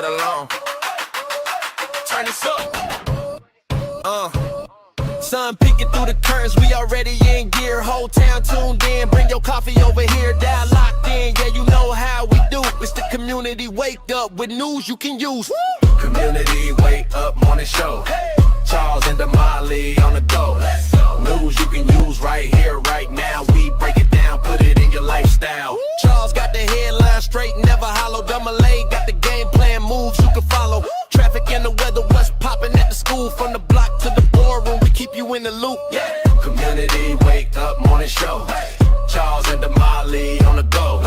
get along. Turn this up. Sun peeking through the curtains, we already in gear. Whole town tuned in, bring your coffee over here. Dial locked in, yeah, you know how we do. It's the community wake up with news you can use. Community wake up morning show. Charles and Damali on the go. News you can use right here, right now. We break it down, put it in your lifestyle. Charles got the headline straight, never hollow. Damali got the game plan, moves you can follow. Traffic and the weather, what's popping at the school. From the block to the boardroom, we keep you in the loop. Yeah. Community wake up morning show. Charles and Damali on the go.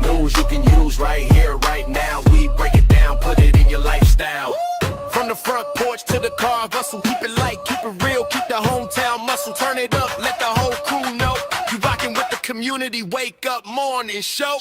News you can use right here, right now. We break it down, put it in your lifestyle. From the front porch to the car bustle, keep it light, keep it real, keep the hometown muscle. Turn it up, let the whole crew know you rockin' with the community wake up morning show.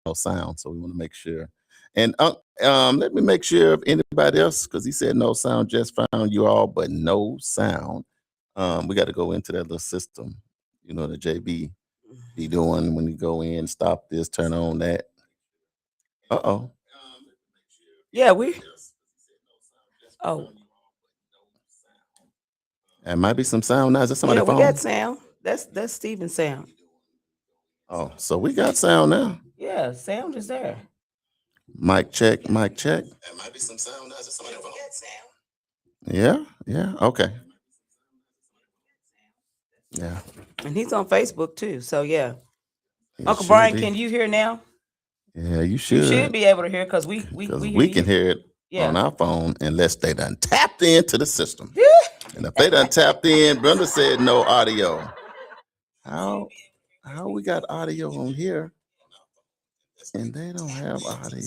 No sound, so we want to make sure. And let me make sure if anybody else, because he said no sound, just found you all, but no sound. We got to go into that little system, you know, the JB be doing when you go in, stop this, turn on that. Uh-oh. Yeah, oh, There might be some sound now. Is that somebody yeah, we phone? got sound. That's Steven's sound. Oh, so we got sound now. Yeah, sound is there. Mic check, mic check. There might be some sound. That's just somebody phone. Yeah, okay. Yeah. And he's on Facebook too. So yeah. It Uncle should Brian, be. can you hear now? Yeah, you You should. should be able to hear because we can hear it Yeah. on our phone unless they done tapped into the system. And if they done tapped in, Brenda said no audio. How we got audio on here and they don't have audio?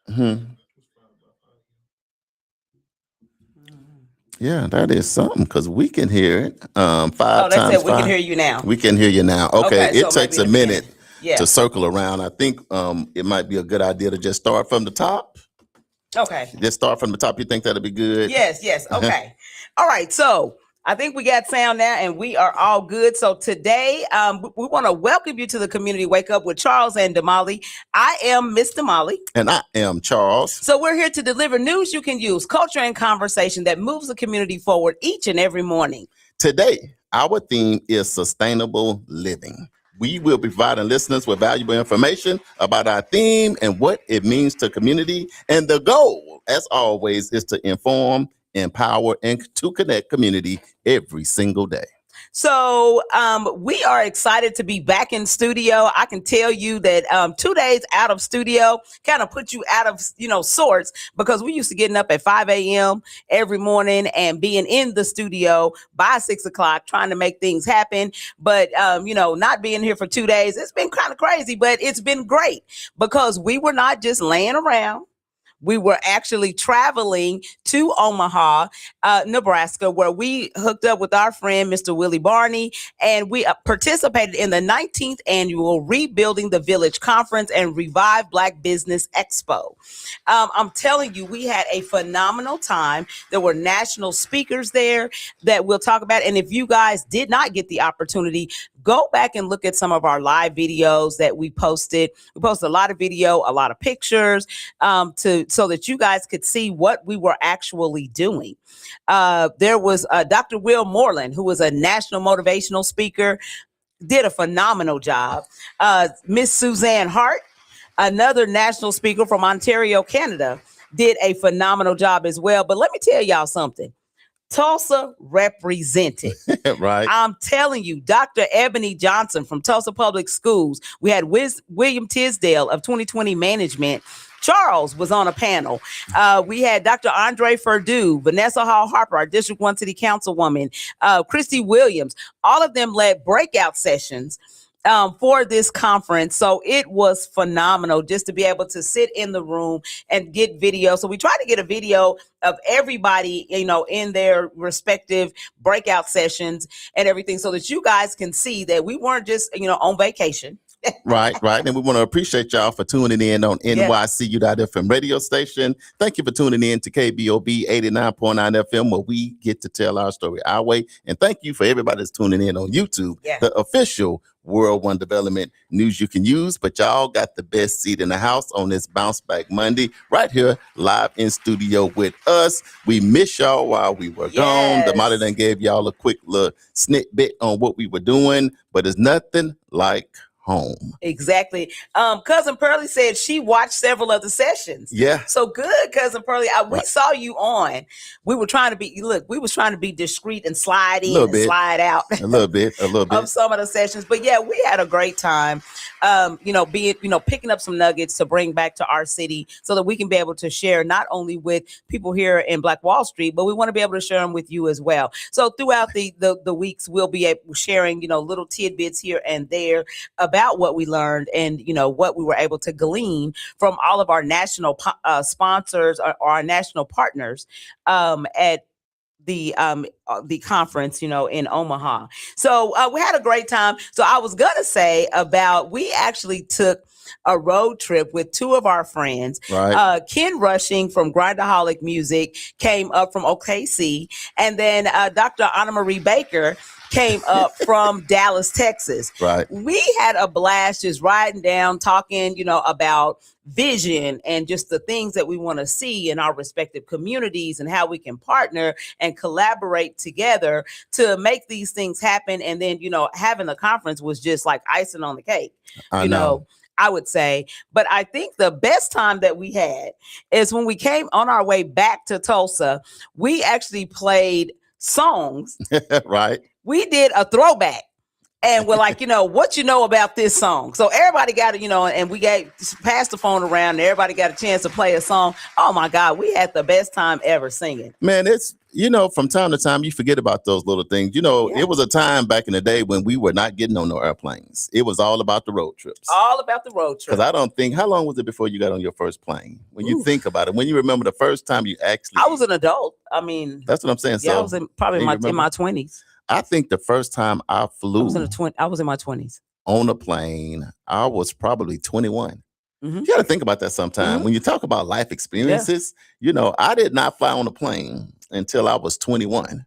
Mm-hmm. Yeah, that is something because we can hear it. 5 Oh, they times said we can 5. hear you now. We can hear you now. Okay, Okay, so it takes maybe a minute Yeah. to circle around. I think it might be a good idea to just start from the top. Okay. Just start from the top. You think that'll be good? Yes. Okay. All right. So I think we got sound now and we are all good. So today we want to welcome you to the Community Wake Up with Charles and Damali. I am Miss Damali. And I am Charles. So we're here to deliver news you can use, culture and conversation that moves the community forward each and every morning. Today, our theme is sustainable living. We will be providing listeners with valuable information about our theme and what it means to community. And the goal, as always, is to inform, empower, and to connect community every single day. So we are excited to be back in studio. I can tell you that 2 days out of studio kind of put you out of, sorts, because we used to getting up at 5 a.m. every morning and being in the studio by 6 o'clock trying to make things happen. But, not being here for 2 days, it's been kind of crazy, but it's been great because we were not just laying around. We were actually traveling to Omaha, Nebraska, where we hooked up with our friend, Mr. Willie Barney, and we participated in the 19th annual Rebuilding the Village Conference and Revive Black Business Expo. I'm telling you, we had a phenomenal time. There were national speakers there that we'll talk about. And if you guys did not get the opportunity, go back and look at some of our live videos that we posted. We posted a lot of video, a lot of pictures, so that you guys could see what we were actually doing. There was Dr. Will Moreland, who was a national motivational speaker, did a phenomenal job. Miss Suzanne Hart, another national speaker from Ontario, Canada, did a phenomenal job as well. But let me tell y'all something. Tulsa represented. Right. I'm telling you, Dr. Ebony Johnson from Tulsa Public Schools. We had William Tisdale of 2020 Management. Charles was on a panel. We had Dr. Andre Perdue, Vanessa Hall Harper, our District 1 City Councilwoman, Christy Williams. All of them led breakout sessions for this conference. So it was phenomenal just to be able to sit in the room and get video. So we tried to get a video of everybody, in their respective breakout sessions and everything so that you guys can see that we weren't just, on vacation. Right. And we want to appreciate y'all for tuning in on NYCU.FM radio station. Thank you for tuning in to KBOB 89.9 FM, where we get to tell our story our way. And thank you for everybody that's tuning in on YouTube, the official World One Development news you can use. But y'all got the best seat in the house on this Bounce Back Monday, right here live in studio with us. We miss y'all while we were gone. Damali done gave y'all a quick little snippet on what we were doing, but it's nothing like home. Exactly. Cousin Pearlie said she watched several of the sessions. Yeah. So good, Cousin Pearlie. We saw you on. We were trying to be discreet and slide in and slide out. A little bit. Of some of the sessions. But yeah, we had a great time. Picking up some nuggets to bring back to our city so that we can be able to share not only with people here in Black Wall Street, but we want to be able to share them with you as well. So throughout the weeks, we'll be sharing, little tidbits here and there about what we learned and, what we were able to glean from all of our national sponsors or our national partners at the conference, in Omaha. So we had a great time. So I was going to say we actually took a road trip with two of our friends. Right. Ken Rushing from Grindaholic Music came up from OKC. And then Dr. Anna Marie Baker came up from Dallas, Texas. Right. We had a blast just riding down, talking, about vision and just the things that we want to see in our respective communities and how we can partner and collaborate together to make these things happen. And then, having the conference was just like icing on the cake. I know. I would say. But I think the best time that we had is when we came on our way back to Tulsa. We actually played songs. Right. We did a throwback. And we're like, what you know about this song? So everybody got it, and we passed the phone around and everybody got a chance to play a song. Oh my God, we had the best time ever singing. Man, it's, from time to time, you forget about those little things. It was a time back in the day when we were not getting on no airplanes. It was all about the road trips. All about the road trip. Because I don't think, how long was it before you got on your first plane? When you think about it, when you remember the first time you actually. I was an adult. I mean. That's what I'm saying. Yeah, So I was probably in my 20s. I think the first time I flew I was in my 20s. on a plane, I was probably 21. Mm-hmm. You got to think about that sometime. Mm-hmm. When you talk about life experiences, I did not fly on a plane until I was 21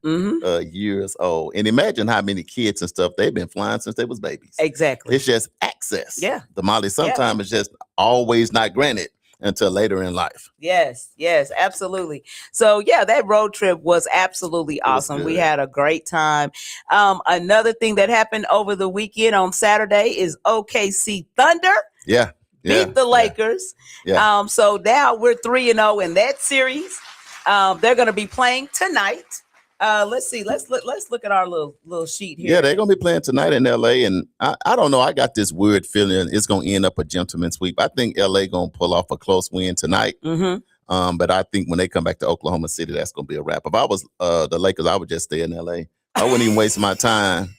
years old. And imagine how many kids and stuff, they've been flying since they was babies. Exactly. It's just access. Yeah. Damali, sometimes it's just always not granted until later in life. Yes, absolutely. So that road trip was absolutely awesome. We had a great time. Another thing that happened over the weekend on Saturday is OKC Thunder. Yeah. Beat the Lakers. Yeah. So now we're 3-0 in that series. They're going to be playing tonight. Let's see. Let's look at our little sheet here. Yeah, they're gonna be playing tonight in LA, and I don't know. I got this weird feeling it's gonna end up a gentleman's sweep. I think LA gonna pull off a close win tonight. Mm-hmm. But I think when they come back to Oklahoma City, that's gonna be a wrap. If I was the Lakers, I would just stay in LA. I wouldn't even waste my time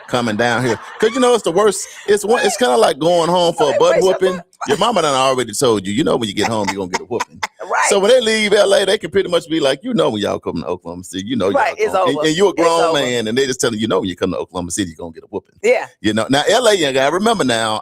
coming down here because it's the worst. It's kind of like going home for a butt whooping. Your mama done already told you. When you get home, you're gonna get a whooping. Right. So when they leave LA, they can pretty much be like, when y'all come to Oklahoma City, right, it's over. And you're a grown man, and they just telling when you come to Oklahoma City, you're gonna get a whooping. Yeah. Now LA, you gotta remember now,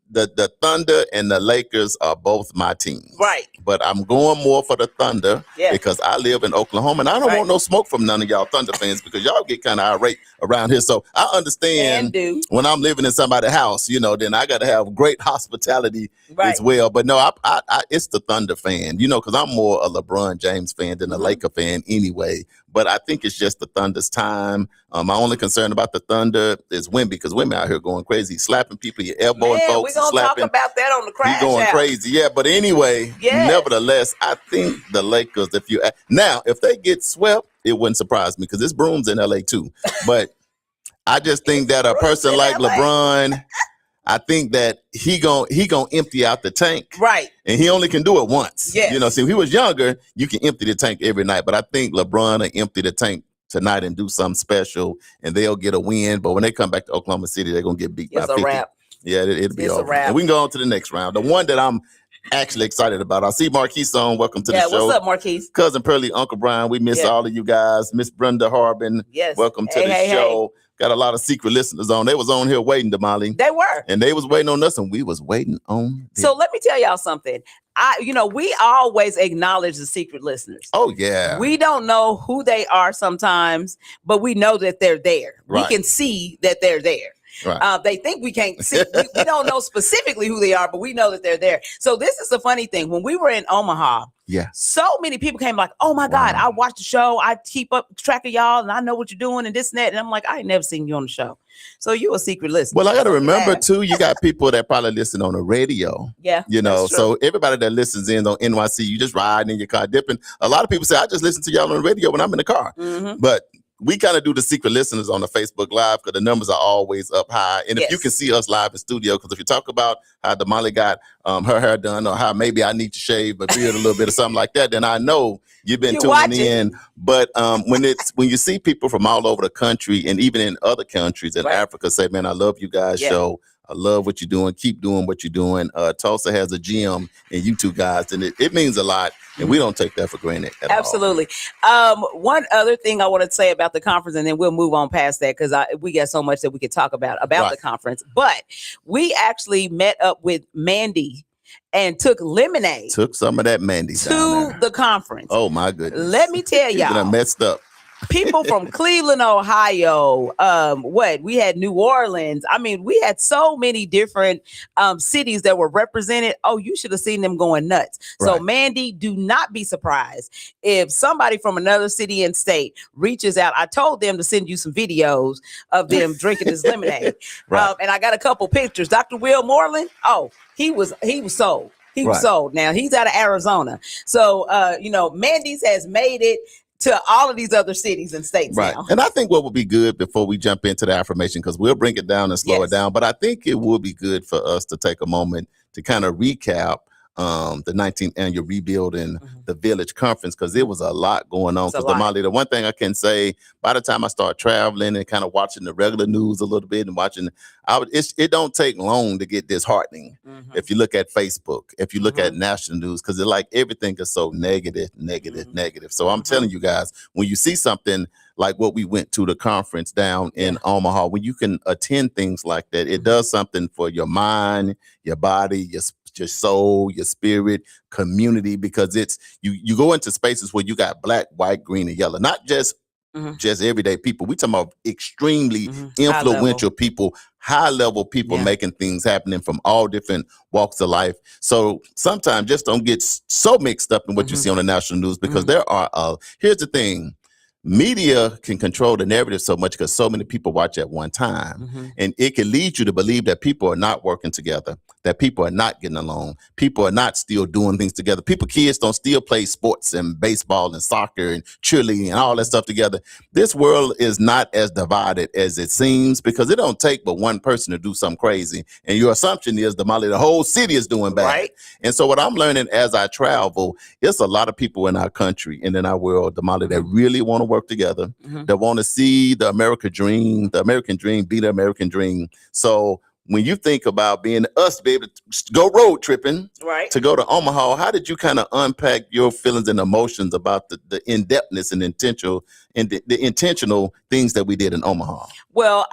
the Thunder and the Lakers are both my teams. Right. But I'm going more for the Thunder because I live in Oklahoma and I don't want no smoke from none of y'all Thunder fans because y'all get kind of irate around here. So I understand when I'm living in somebody's house, then I got to have great hospitality as well. But no, I it's the Thunder fan, because I'm more a LeBron James fan than a Laker fan anyway. But I think it's just the Thunder's time. My only concern about the Thunder is Wemby because Wemby out here going crazy, slapping people, you're elbowing folks, we're gonna talk about that on the crash. He's going crazy, yeah. But anyway, nevertheless, I think the Lakers. If they get swept, it wouldn't surprise me because this Broom's in LA too. But I just think that a person like LeBron. I think that he gonna empty out the tank, right? And he only can do it once. Yes. See, if he was younger, you can empty the tank every night. But I think LeBron will empty the tank tonight and do something special, and they'll get a win. But when they come back to Oklahoma City, they're gonna get beat by 50. Wrap. Yeah, it'll be over. A wrap. And we can go on to the next round. The one that I'm actually excited about. I see Marquise on. Welcome to the show. What's up, Marquise? Cousin Pearly, Uncle Brian. We miss all of you guys. Miss Brenda Harbin. Yes. Welcome to the show. Got a lot of secret listeners on. They was on here waiting, Damali. They were. And they was waiting on us, and we was waiting on them. So let me tell y'all something. We always acknowledge the secret listeners. Oh, yeah. We don't know who they are sometimes, but we know that they're there. Right. We can see that they're there. Right. They think we can't see. We don't know specifically who they are, but we know that they're there. So this is the funny thing. When we were in Omaha, so many people came like, oh my God, I watch the show. I keep up track of y'all and I know what you're doing and this and that. And I'm like, I ain't never seen you on the show. So you a secret listener. Well, I got to remember too, you got people that probably listen on the radio. Yeah. So everybody that listens in on NYC, you just riding in your car dipping. A lot of people say, I just listen to y'all on the radio when I'm in the car. Mm-hmm. But we kind of do the secret listeners on the Facebook Live because the numbers are always up high. And if you can see us live in studio, because if you talk about how Damali got her hair done or how maybe I need to shave my beard a little bit or something like that, then I know you've been tuning in. But when you see people from all over the country and even in other countries in Africa say, man, I love you guys' show. I love what you're doing. Keep doing what you're doing. Tulsa has a gym and you two guys, and it means a lot. And we don't take that for granted at Absolutely. One other thing I want to say about the conference, and then we'll move on past that because we got so much that we could talk about the conference. But we actually met up with Mandy and took lemonade. Took some of that Mandy to the conference. Oh, my goodness. Let me tell y'all. I messed up. people from Cleveland, Ohio. What we had New Orleans. I mean, we had so many different cities that were represented. Oh, you should have seen them going nuts. So, Right. Mandy, do not be surprised if somebody from another city and state reaches out. I told them to send you some videos of them drinking this lemonade, Right. and I got a couple pictures. Dr. Will Moreland. Oh, he was sold. He was Right. sold. Now he's out of Arizona. So, Mandy's has made it to all of these other cities and states Right. now. And I think what would be good before we jump into the affirmation, because we'll bring it down and slow Yes. it down, but I think it would be good for us to take a moment to kind of recap the 19th annual Rebuilding the Village Conference, because there was a lot going on. It's a Because lot. Damali, the one thing I can say, by the time I start traveling and kind of watching the regular news a little bit and watching, it don't take long to get disheartening. Mhm. If you look at Facebook, if you look at Mhm. national news, because like everything is so negative. So I'm Mhm. telling you guys, when you see something like what we went to the conference down in Omaha, when you can attend things like that, it does something for your mind, your body, your soul, your spirit, community, because it's you go into spaces where you got black, white, green, and yellow, not just Mhm. just everyday people. We talking about extremely Mhm. High influential level. people, high level people Yeah. making things happening from all different walks of life. So sometimes just don't get so mixed up in what you Mhm. see on the national news, because Mhm. there are here's the thing. Media can control the narrative so much because so many people watch at one time. Mhm. And it can lead you to believe that people are not working together, that people are not getting along, people are not still doing things together. Kids don't still play sports and baseball and soccer and cheerleading and all that stuff together. This world is not as divided as it seems, because it don't take but one person to do something crazy. And your assumption is, Damali, the whole city is doing bad. Right. And so what I'm learning as I travel, it's a lot of people in our country and in our world, Damali, that really want to work together, Mhm. that want to see the American dream be the American dream. So when you think about being us to be able to go road tripping, Right. to go to Omaha, how did you kind of unpack your feelings and emotions about the in-depthness and the intentional things that we did in Omaha? Well,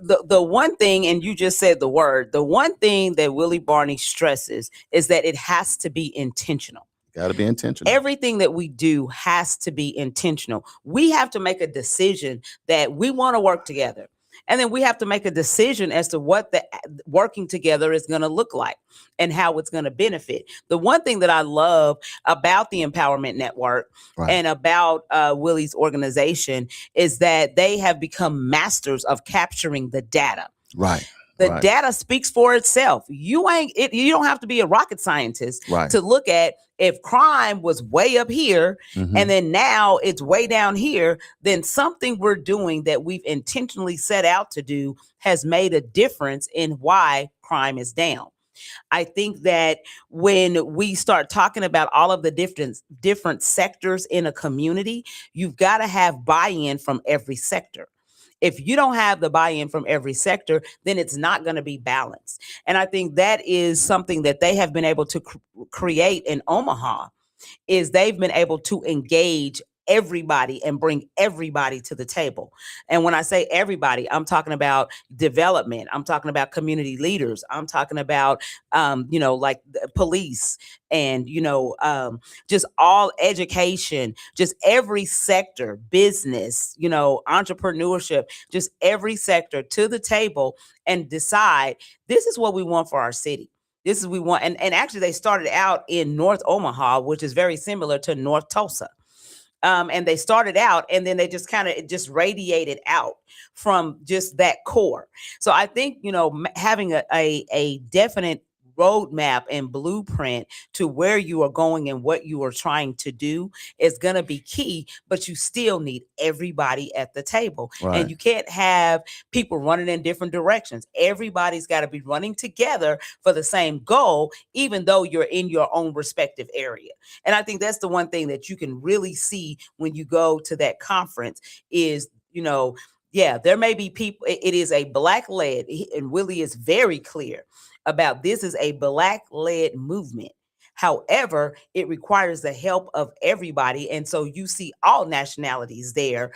the one thing, and you just said the word, the one thing that Willie Barney stresses is that it has to be intentional. Got to be intentional. Everything that we do has to be intentional. We have to make a decision that we want to work together. And then we have to make a decision as to what the working together is going to look like and how it's going to benefit. The one thing that I love about the Empowerment Network Right. and about Willie's organization is that they have become masters of capturing the data. Right. The Right. data speaks for itself. You don't have to be a rocket scientist Right. to look at if crime was way up here Mhm. and then now it's way down here, then something we're doing that we've intentionally set out to do has made a difference in why crime is down. I think that when we start talking about all of the different sectors in a community, you've got to have buy-in from every sector. If you don't have the buy-in from every sector, then it's not going to be balanced. And I think that is something that they have been able to create in Omaha, is they've been able to engage everybody and bring everybody to the table. And when I say everybody, I'm talking about development. I'm talking about community leaders. I'm talking about, like the police and, just all education, just every sector, business, entrepreneurship, just every sector to the table and decide this is what we want for our city. This is we want, and actually they started out in North Omaha, which is very similar to North Tulsa. And they started out, and then they just kind of just radiated out from just that core. So I think having a definite roadmap and blueprint to where you are going and what you are trying to do is going to be key, but you still need everybody at the table. Right. And you can't have people running in different directions. Everybody's got to be running together for the same goal, even though you're in your own respective area. And I think that's the one thing that you can really see when you go to that conference is, there may be people, it is a black led, and Willie is very clear about this is a black led movement. However, it requires the help of everybody. And so you see all nationalities there,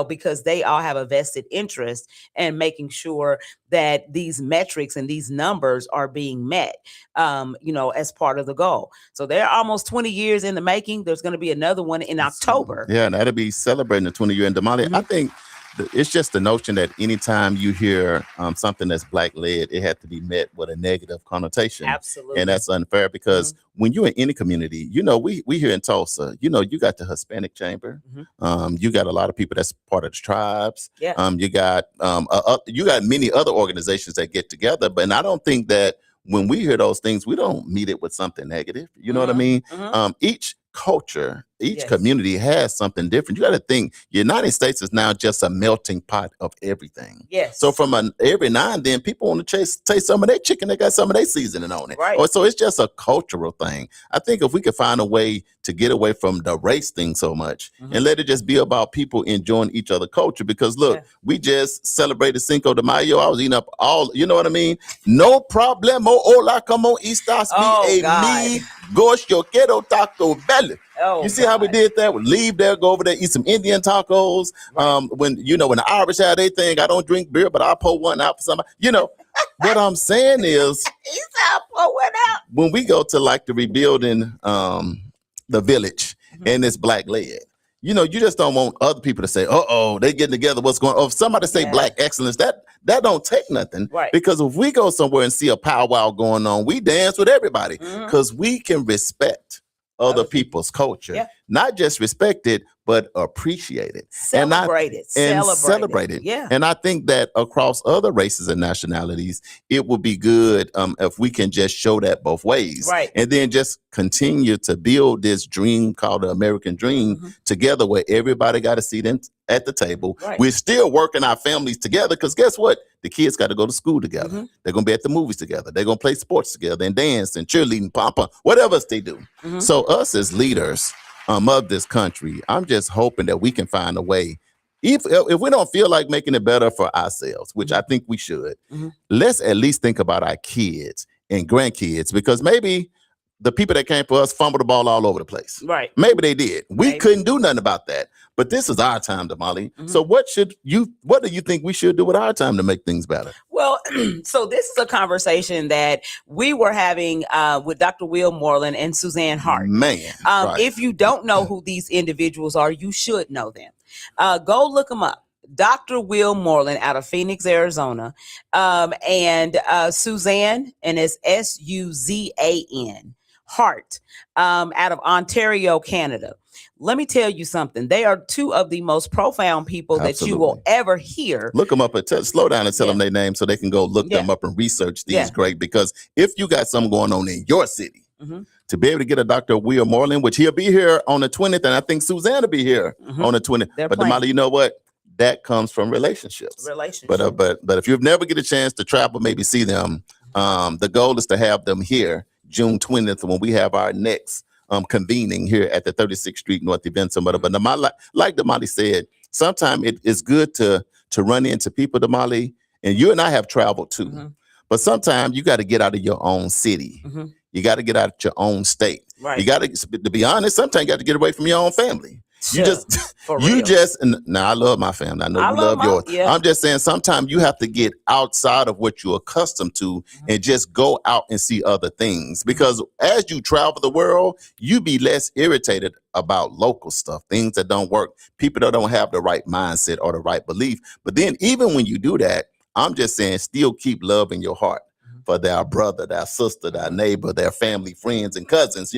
because they all have a vested interest in making sure that these metrics and these numbers are being met, as part of the goal. So they're almost 20 years in the making. There's going to be another one in October. Yeah, and that'll be celebrating the 20-year. And Damali, I think it's just the notion that anytime you hear something that's black led, it had to be met with a negative connotation. Absolutely. And that's unfair because when you're in any community, we here in Tulsa, you got the Hispanic Chamber. You got a lot of people that's part of the tribes. Yeah. You got many other organizations that get together. But I don't think that when we hear those things, we don't meet it with something negative. You know what I mean? Each culture, each community has something different. You got to think United States is now just a melting pot of everything. Yes. So from every now and then, people want to taste some of their chicken. They got some of their seasoning on it. Right. So it's just a cultural thing. I think if we could find a way to get away from the race thing so much and let it just be about people enjoying each other's culture, because look, we just celebrated Cinco de Mayo. I was eating up all, you know what I mean? No problemo. Hola, como estas? Me gosh, yo quiero taco belly. You see how we did that? We leave there, go over there, eat some Indian tacos. When the Irish have their thing, I don't drink beer, but I'll pour one out for somebody. What I'm saying is, when we go to like the rebuilding the village and it's black led, you just don't want other people to say, they getting together, what's going on? If somebody say black excellence, that don't take nothing. Right. Because if we go somewhere and see a powwow going on, we dance with everybody because we can respect other people's culture, not just respect it, but appreciate it, celebrate it. Yeah. And I think that across other races and nationalities, it would be good if we can just show that both ways, right? And then just continue to build this dream called the American dream together, where everybody got a seat at the table. Right. We're still working our families together because guess what? The kids got to go to school together. They're going to be at the movies together. They're going to play sports together and dance and cheerleading, pom-pom, whatever else they do. So us as leaders of this country, I'm just hoping that we can find a way. If we don't feel like making it better for ourselves, which I think we should, let's at least think about our kids and grandkids, because maybe the people that came for us fumbled the ball all over the place. Right. Maybe they did. We couldn't do nothing about that. But this is our time, Damali. So what do you think we should do with our time to make things better? Well, so this is a conversation that we were having with Dr. Will Moreland and Suzanne Hart. Man. If you don't know who these individuals are, you should know them. Go look them up. Dr. Will Moreland out of Phoenix, Arizona, and Suzanne, and it's Suzan Hart, out of Ontario, Canada. Let me tell you something. They are two of the most profound people that you will ever hear. Look them up. Slow down and tell them their name so they can go look them up and research these great. Because if you got something going on in your city, to be able to get a Dr. Will Moreland, which he'll be here on the 20th, and I think Suzanne will be here on the 20th. But Damali, you know what? That comes from relationships. But if you've never get a chance to travel, maybe see them, the goal is to have them here June 20th when we have our next convening here at the 36th Street North Event Center. But like Damali said, sometimes it is good to run into people, Damali, and you and I have traveled too. But sometimes you got to get out of your own city. You got to get out of your own state. Right. You got to be honest, sometimes you got to get away from your own family. Now I love my family. I know you love yours. I'm just saying sometimes you have to get outside of what you're accustomed to and just go out and see other things. Because as you travel the world, you be less irritated about local stuff, things that don't work, people that don't have the right mindset or the right belief. But then even when you do that, I'm just saying still keep love in your heart for their brother, their sister, their neighbor, their family, friends, and cousins.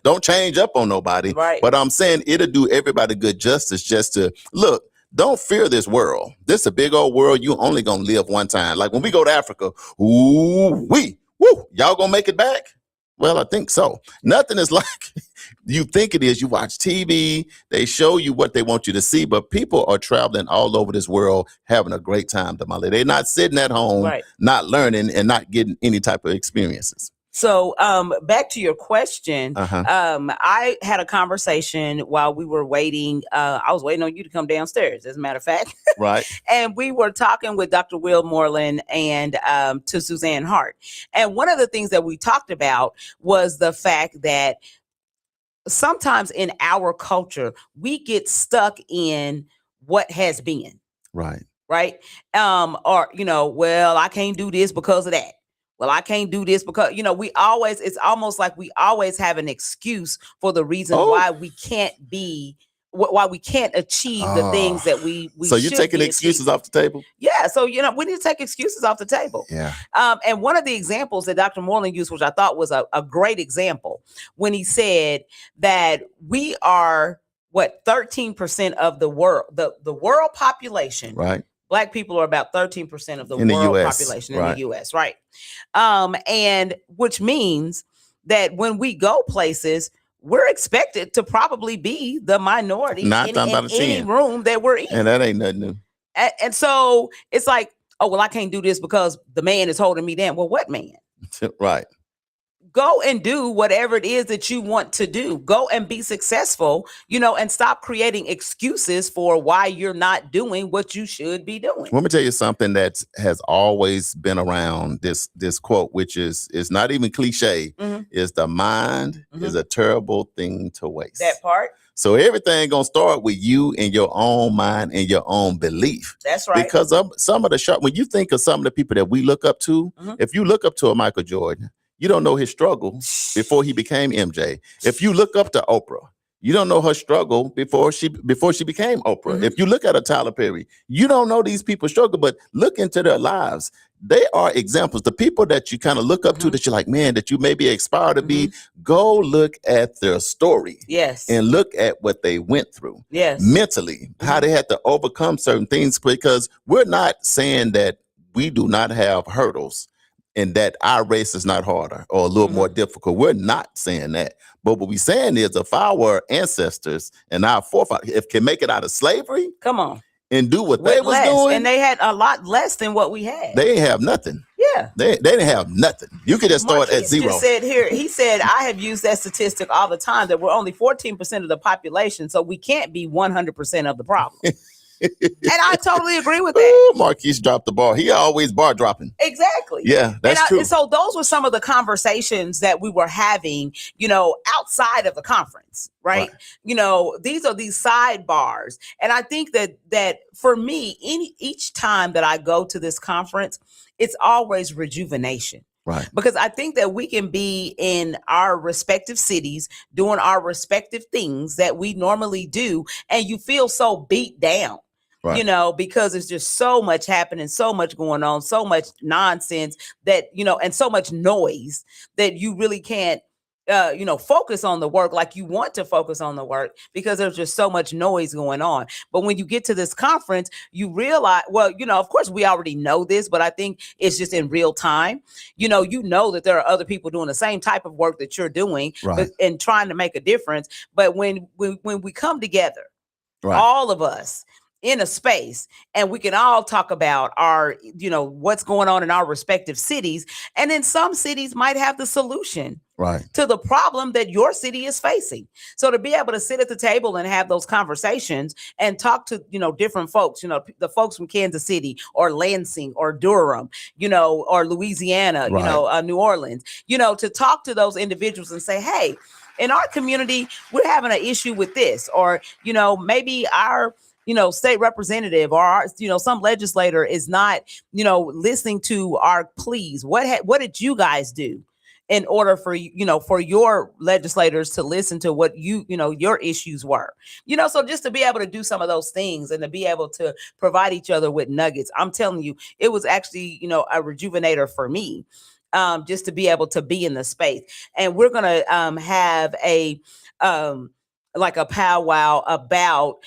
Don't change up on nobody. Right. But I'm saying it'll do everybody good justice just to look. Don't fear this world. This is a big old world. You only gonna live one time. Like when we go to Africa, y'all gonna make it back? Well, I think so. Nothing is like you think it is. You watch TV, they show you what they want you to see, but people are traveling all over this world having a great time, Damali. They're not sitting at home, not learning and not getting any type of experiences. So back to your question, Uh-huh. I had a conversation while we were waiting. I was waiting on you to come downstairs, as a matter of fact. Right. And we were talking with Dr. Will Moreland and to Suzanne Hart. And one of the things that we talked about was the fact that sometimes in our culture, we get stuck in what has been. Right. Right. Or, well, I can't do this because of that. Well, I can't do this because, it's almost like we always have an excuse for the reason why we can't why we can't achieve the things that we so you're taking excuses off the table? Yeah. So, we need to take excuses off the table. Yeah. And one of the examples that Dr. Moreland used, which I thought was a great example, when he said that we are 13% of the world, the world population. Right. Black people are about 13% of the in world the US, population right. in the US, right? And which means that when we go places, we're expected to probably be the minority in any room that we're in. And that ain't nothing new. And so it's like, oh, well, I can't do this because the man is holding me down. Well, what man? Right. Go and do whatever it is that you want to do. Go and be successful, and stop creating excuses for why you're not doing what you should be doing. Let me tell you something that has always been around this quote, which is not even cliche, is the mind is a terrible thing to waste. That part. So everything gonna start with you and your own mind and your own belief. That's right. Because of some of the when you think of some of the people that we look up to, if you look up to a Michael Jordan, you don't know his struggle before he became MJ. If you look up to Oprah, you don't know her struggle before she became Oprah. If you look at a Tyler Perry, you don't know these people's struggle, but look into their lives. They are examples. The people that you kind of look up to, that you're like, man, that you maybe aspire to be, go look at their story. Yes. And look at what they went through. Yes. Mentally, how they had to overcome certain things, because we're not saying that we do not have hurdles and that our race is not harder or a little more difficult. We're not saying that. But what we're saying is, if our ancestors and our forefathers can make it out of slavery, come on, and do what they was doing, and they had a lot less than what we had. They didn't have nothing. Yeah, they didn't have nothing. You could just start at zero. Just said here, he said, I have used that statistic all the time that we're only 14% of the population, so we can't be 100% of the problem. And I totally agree with that. Ooh, Marquise dropped the bar. He always bar dropping. Exactly. Yeah, that's true. And so those were some of the conversations that we were having, outside of the conference, right? These are these sidebars. And I think that for me, each time that I go to this conference, it's always rejuvenation. Right. Because I think that we can be in our respective cities doing our respective things that we normally do, and you feel so beat down. Right. Because there's just so much happening, so much going on, so much nonsense that, and so much noise that you really can't, focus on the work like you want to focus on the work, because there's just so much noise going on. But when you get to this conference, you realize, well, of course we already know this, but I think it's just in real time. You know that there are other people doing the same type of work that you're doing, right, and trying to make a difference. But when we come together, right, all of us in a space, and we can all talk about our, what's going on in our respective cities. And then some cities might have the solution, right, to the problem that your city is facing. So to be able to sit at the table and have those conversations and talk to, different folks, the folks from Kansas City or Lansing or Durham, or Louisiana, right, New Orleans, to talk to those individuals and say, hey, in our community, we're having an issue with this, or, maybe our state representative or our, some legislator is not, listening to our pleas. What did you guys do in order for, for your legislators to listen to what your issues were, so just to be able to do some of those things and to be able to provide each other with nuggets. I'm telling you, it was actually, a rejuvenator for me, just to be able to be in the space. And we're going to have like a powwow about,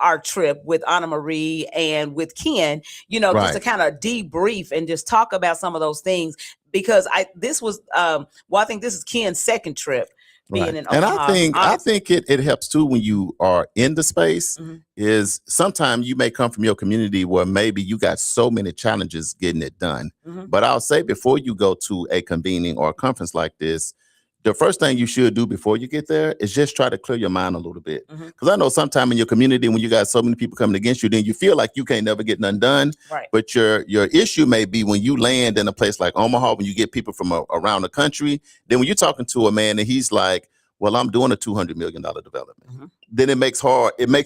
our trip with Anna Marie and with Ken, right, just to kind of debrief and just talk about some of those things, because I think this is Ken's second trip being in And Omaha. I think it helps too when you are in the space. Is sometimes you may come from your community where maybe you got so many challenges getting it done. But I'll say before you go to a convening or a conference like this, the first thing you should do before you get there is just try to clear your mind a little bit. Because I know sometime in your community, when you got so many people coming against you, then you feel like you can't never get nothing done. Right. But your issue may be when you land in a place like Omaha, when you get people from around the country, then when you're talking to a man and he's like, well, I'm doing a $200 million development. Then it makes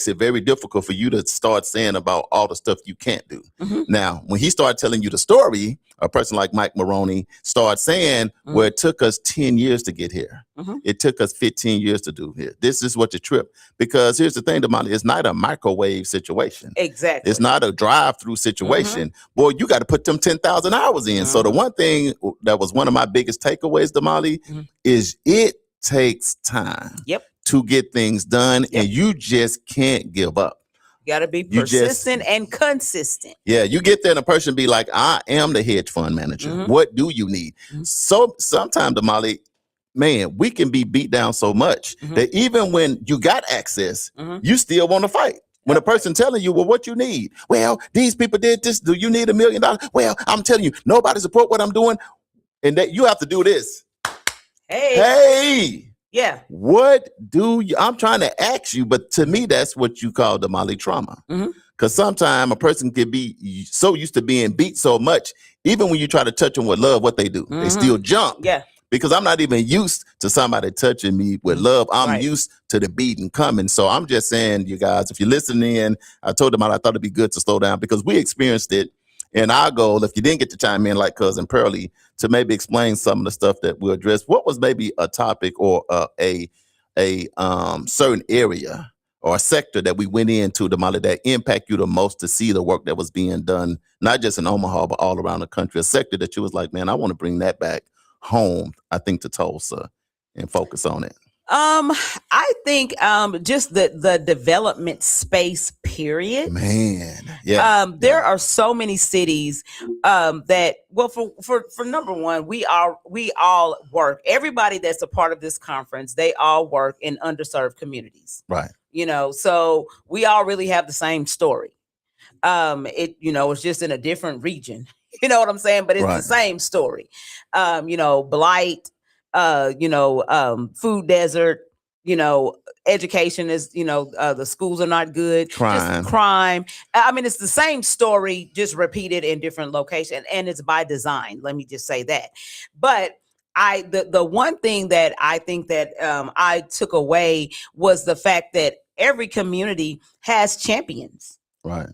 it very difficult for you to start saying about all the stuff you can't do. Now, when he started telling you the story, a person like Mike Maroney started saying, well, it took us 10 years to get here. It took us 15 years to do here. This is what your trip, because here's the thing, Damali, it's not a microwave situation. Exactly. It's not a drive-through situation. Boy, you got to put them 10,000 hours in. So the one thing that was one of my biggest takeaways, Damali, is it takes time to get things done, and you just can't give up. You got to be persistent and consistent. Yeah, you get there and a person be like, I am the hedge fund manager. What do you need? So sometimes, Damali, man, we can be beat down so much that even when you got access, you still want to fight. When a person telling you, well, what you need? Well, these people did this. Do you need $1 million? Well, I'm telling you, nobody support what I'm doing. And that you have to do this. Hey. Yeah. What do you, I'm trying to ask you, but to me, that's what you call Damali trauma. Because sometimes a person can be so used to being beat so much, even when you try to touch them with love, what they do, they still jump. Yeah. Because I'm not even used to somebody touching me with love. I'm used to the beating coming. So I'm just saying, you guys, if you're listening in, I told them I thought it'd be good to slow down because we experienced it. And our goal, if you didn't get to chime in like Cousin Pearlie, to maybe explain some of the stuff that we'll address. What was maybe a topic or a certain area or a sector that we went into, Damali, that impact you the most to see the work that was being done, not just in Omaha, but all around the country, a sector that you was like, man, I want to bring that back home, I think, to Tulsa and focus on it? I think just the development space period. Man, yeah. There are so many cities that, well, for number one, we all work. Everybody that's a part of this conference, they all work in underserved communities. Right. You know, so we all really have the same story. It's just in a different region. You know what I'm saying? But it's the same story. Blight, food desert, education is, the schools are not good. Crime. I mean, it's the same story, just repeated in different locations, and it's by design. Let me just say that. But the one thing that I think that I took away was the fact that every community has champions.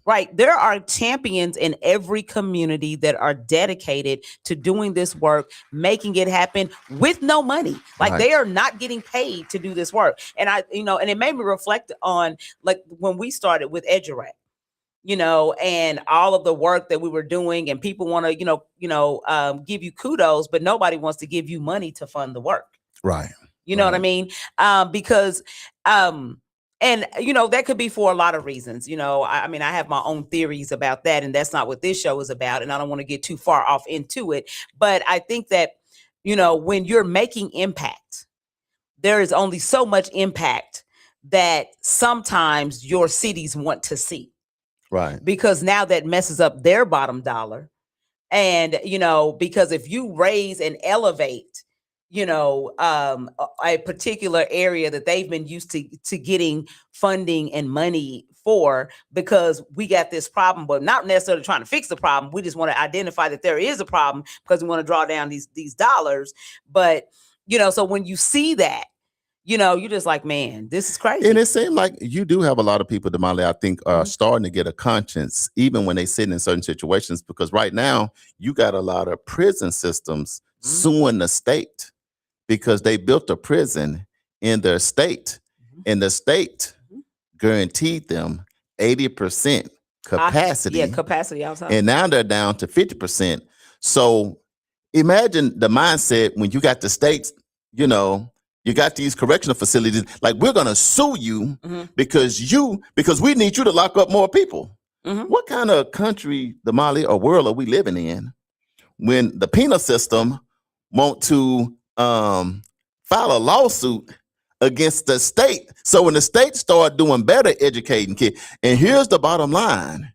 Right. There are champions in every community that are dedicated to doing this work, making it happen with no money. Like they are not getting paid to do this work. And and it made me reflect on like when we started with EduRec, and all of the work that we were doing, and people want to, give you kudos, but nobody wants to give you money to fund the work. Right. You know what I mean? Because and, that could be for a lot of reasons. I have my own theories about that, and that's not what this show is about. And I don't want to get too far off into it. But I think that, when you're making impact, there is only so much impact that sometimes your cities want to see. Right. Because now that messes up their bottom dollar. And, because if you raise and elevate, a particular area that they've been used to getting funding and money for, because we got this problem, but not necessarily trying to fix the problem. We just want to identify that there is a problem because we want to draw down these dollars. But, so when you see that, you're just like, man, this is crazy. And it seemed like you do have a lot of people, Damali, I think are starting to get a conscience, even when they sit in certain situations, because right now you got a lot of prison systems suing the state because they built a prison in their state, and the state guaranteed them 80% capacity. Capacity outside. And now they're down to 50%. So imagine the mindset when you got the states, you got these correctional facilities, like, we're going to sue you because we need you to lock up more people. What kind of country, Damali, or world are we living in when the penal system want to file a lawsuit against the state. So when the state start doing better educating kids, and here's the bottom line,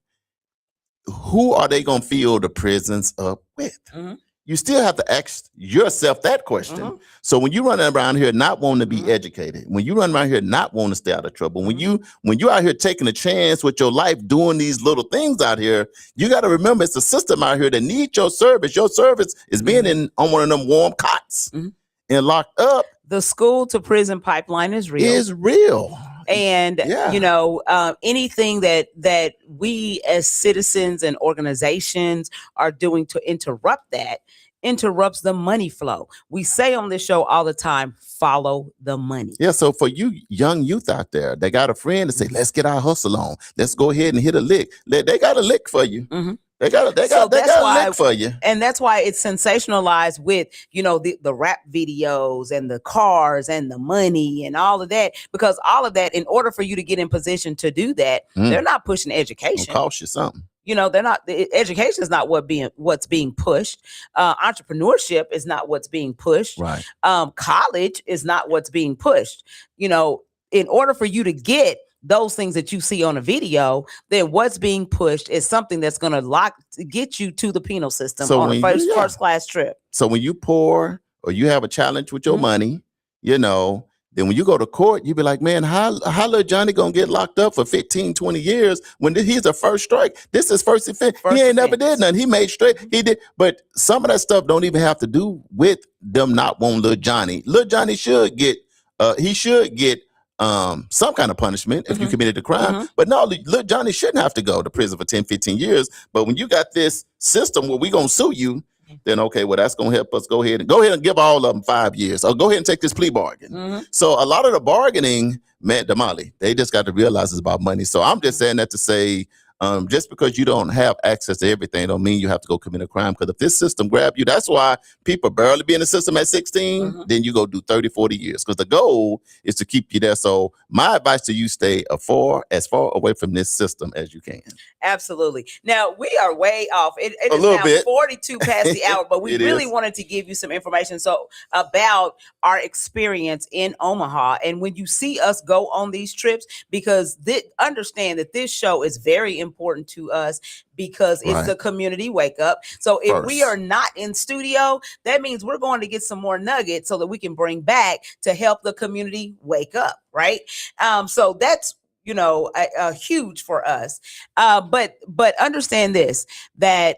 who are they going to fill the prisons up with? Mm-hmm. You still have to ask yourself that question. Mm-hmm. So when you run around here not wanting to be Mm-hmm. educated, when you run around here not wanting to stay out of trouble, when you out here taking a chance with your life doing these little things out here, you got to remember it's a system out here that needs your service. Your service is being on one of them warm cots and locked up. The school to prison pipeline is real. Is real. And Yeah. you know, anything that we as citizens and organizations are doing to interrupt that interrupts the money flow. We say on this show all the time, follow the money. Yeah. So for you young youth out there, they got a friend to say, let's get our hustle on. Let's go ahead and hit a lick. They got a lick for you. Mm-hmm. They got a lick for you. And that's why it's sensationalized with, you know, the rap videos and the cars and the money and all of that, because all of that, in order for you to get in position to do that, they're not pushing education. It'll cost you something. You know, they're not. Education is not what's being pushed. Entrepreneurship is not what's being pushed. Right. College is not what's being pushed. You know, in order for you to get those things that you see on a video, then what's being pushed is something that's going to get you to the penal system on a first class trip. So when you poor or you have a challenge with your money, you know, then when you go to court, you be like, man, how little Johnny gonna get locked up for 15, 20 years when he's a first strike? This is first offense. He ain't never did nothing. He made straight. He did. But some of that stuff don't even have to do with them not wanting little Johnny. Little Johnny should get, some kind of punishment if you committed a crime. But no, little Johnny shouldn't have to go to prison for 10, 15 years. But when you got this system where we gonna sue you, then okay, well, that's gonna help us go ahead and give all of them 5 years, or go ahead and take this plea bargain. So a lot of the bargaining, man, Damali, they just got to realize it's about money. So I'm just saying that to say, just because you don't have access to everything don't mean you have to go commit a crime. Because if this system grab you, that's why people barely be in the system at 16, then you go do 30, 40 years. Because the goal is to keep you there. So my advice to you, stay as far away from this system as you can. Absolutely. Now, we are way off. It is little now bit. 42 past the hour, but we It really is. wanted to give you some information about our experience in Omaha. And when you see us go on these trips, because understand that this show is very important to us, because it's the community wake up. So if we are not in studio, that means we're going to get some more nuggets so that we can bring back to help the community wake up, right? So that's, you know, huge for us. But understand this, that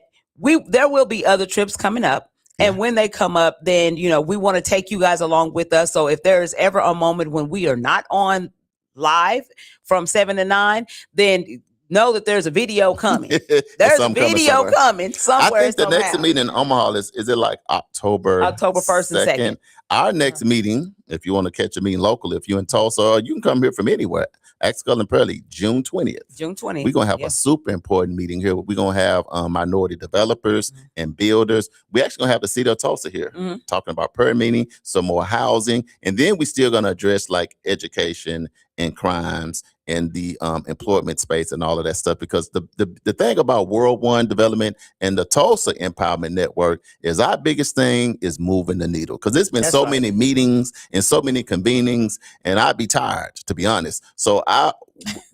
there will be other trips coming up. And when they come up, then, you know, we want to take you guys along with us. So if there is ever a moment when we are not on live from 7 to 9, then know that there's a video coming. There's a video coming somewhere. I think the next meeting in Omaha is it like October 1st and 2nd. Our next meeting, if you want to catch a meeting local, if you're in Tulsa, you can come here from anywhere. Axel and Pearly, June 20th. June 20th. We're going to have a super important meeting here. We're going to have minority developers and builders. We're actually going to have the city of Tulsa here talking about permitting, some more housing. And then we're still going to address like education and crimes and the employment space and all of that stuff. Because the thing about World One Development and the Tulsa Empowerment Network is our biggest thing is moving the needle. Because there's been many meetings and so many convenings, and I'd be tired, to be honest. So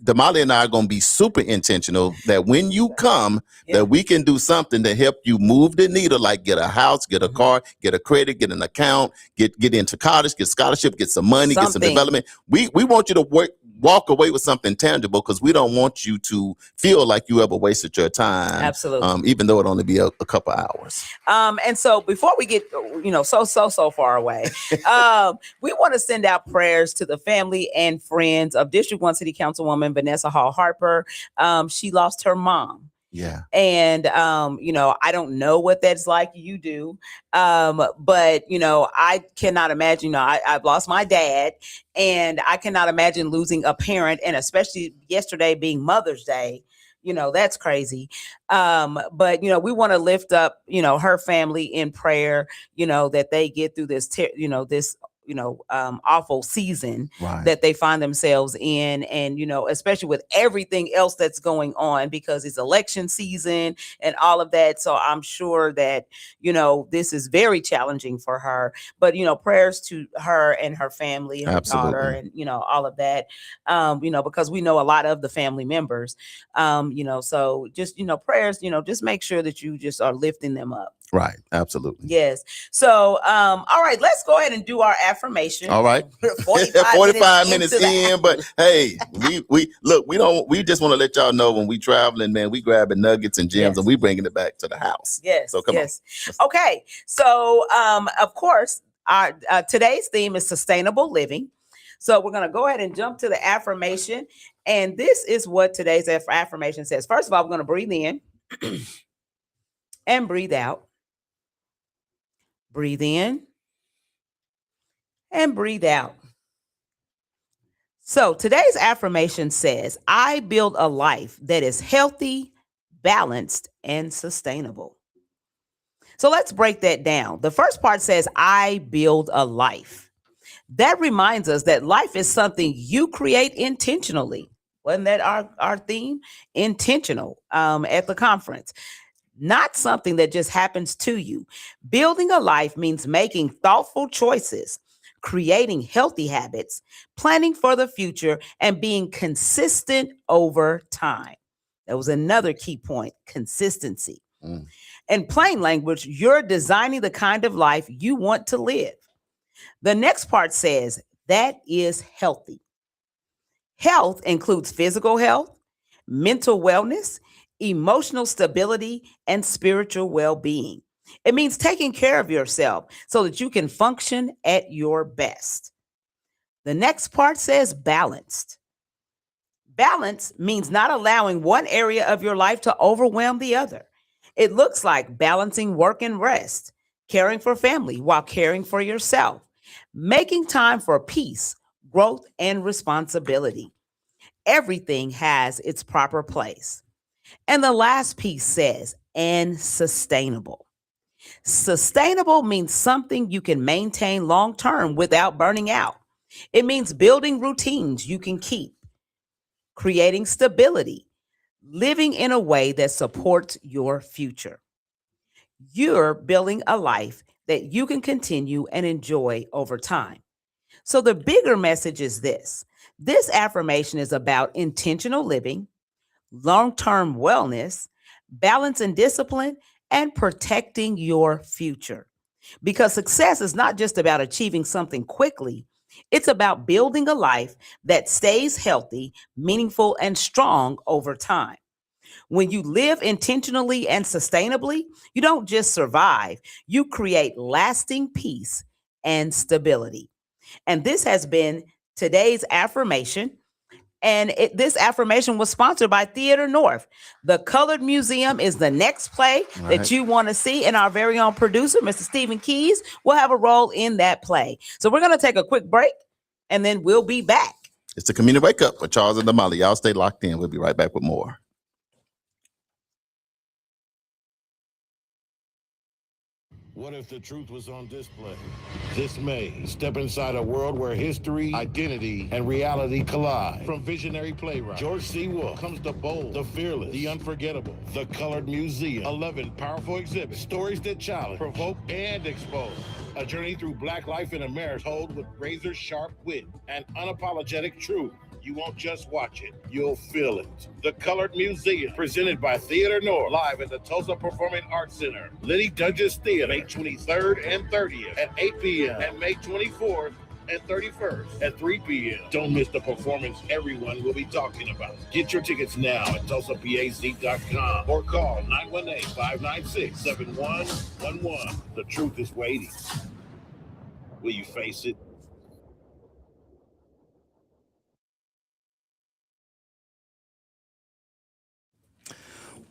Damali and I are going to be super intentional that when you come, that we can do something to help you move the needle, like get a house, get a car, get a credit, get an account, get into college, get scholarship, get some money, get some development. We want you to walk away with something tangible, because we don't want you to feel like you ever wasted your time. Absolutely. Even though it only be a couple hours. And so before we get, you know, so far away, we want to send out prayers to the family and friends of District 1 City Councilwoman Vanessa Hall Harper. She lost her mom. Yeah. And, you know, I don't know what that's like. You do. But, you know, I cannot imagine, you know, I've lost my dad, and I cannot imagine losing a parent, and especially yesterday being Mother's Day. You know, that's crazy. But, you know, we want to lift up, you know, her family in prayer, you know, that they get through this, this awful season Right. that they find themselves in. And, especially with everything else that's going on, because it's election season and all of that. So I'm sure that, this is very challenging for her, but, prayers to her and her family, her daughter, Absolutely. and, all of that, because we know a lot of the family members, so just, prayers, just make sure that you just are lifting them up. Right. Absolutely. Yes. So, all right, let's go ahead and do our affirmation. All right. We're 45 minutes into the in, but hey, we just want to let y'all know when we traveling, man, we grabbing nuggets and gems Yes. and we bringing it back to the house. Yes. So come yes. Okay. So, of course, our today's theme is sustainable living. So we're going to go ahead and jump to the affirmation. And this is what today's affirmation says. First of all, we're going to breathe in and breathe out. Breathe in and breathe out. So today's affirmation says, I build a life that is healthy, balanced, and sustainable. So let's break that down. The first part says, I build a life. That reminds us that life is something you create intentionally. Wasn't that our theme? Intentional at the conference. Not something that just happens to you. Building a life means making thoughtful choices, creating healthy habits, planning for the future, and being consistent over time. That was another key point, consistency. In plain language, you're designing the kind of life you want to live. The next part says that is healthy. Health includes physical health, mental wellness, emotional stability, and spiritual well-being. It means taking care of yourself so that you can function at your best. The next part says balanced. Balance means not allowing one area of your life to overwhelm the other. It looks like balancing work and rest, caring for family while caring for yourself, making time for peace, growth, and responsibility. Everything has its proper place. And the last piece says, and sustainable. Sustainable means something you can maintain long term without burning out. It means building routines you can keep, creating stability, living in a way that supports your future. You're building a life that you can continue and enjoy over time. So the bigger message is this. This affirmation is about intentional living, long-term wellness, balance and discipline, and protecting your future. Because success is not just about achieving something quickly, it's about building a life that stays healthy, meaningful, and strong over time. When you live intentionally and sustainably, you don't just survive, you create lasting peace and stability. And this has been today's affirmation. And this affirmation was sponsored by Theater North. The Colored Museum is the next play that you want to see. And our very own producer, Mr. Stephen Keys, will have a role in that play. So we're going to take a quick break and then we'll be back. It's the Community Wake Up with Charles and Damali. Y'all stay locked in. We'll be right back with more. What if the truth was on display? This May, step inside a world where history, identity, and reality collide. From visionary playwright George C. Wolfe comes the bold, the fearless, the unforgettable, The Colored Museum. 11 powerful exhibits, stories that challenge, provoke, and expose. A journey through Black life in America told with razor-sharp wit and unapologetic truth. You won't just watch it, you'll feel it. The Colored Museum, presented by Theater North, live at the Tulsa Performing Arts Center, Liddy Dungeons Theater, May 23rd and 30th at 8 p.m. and May 24th and 31st at 3 p.m. Don't miss the performance everyone will be talking about. Get your tickets now at TulsaPAZ.com or call 918-596-7111. The truth is waiting. Will you face it?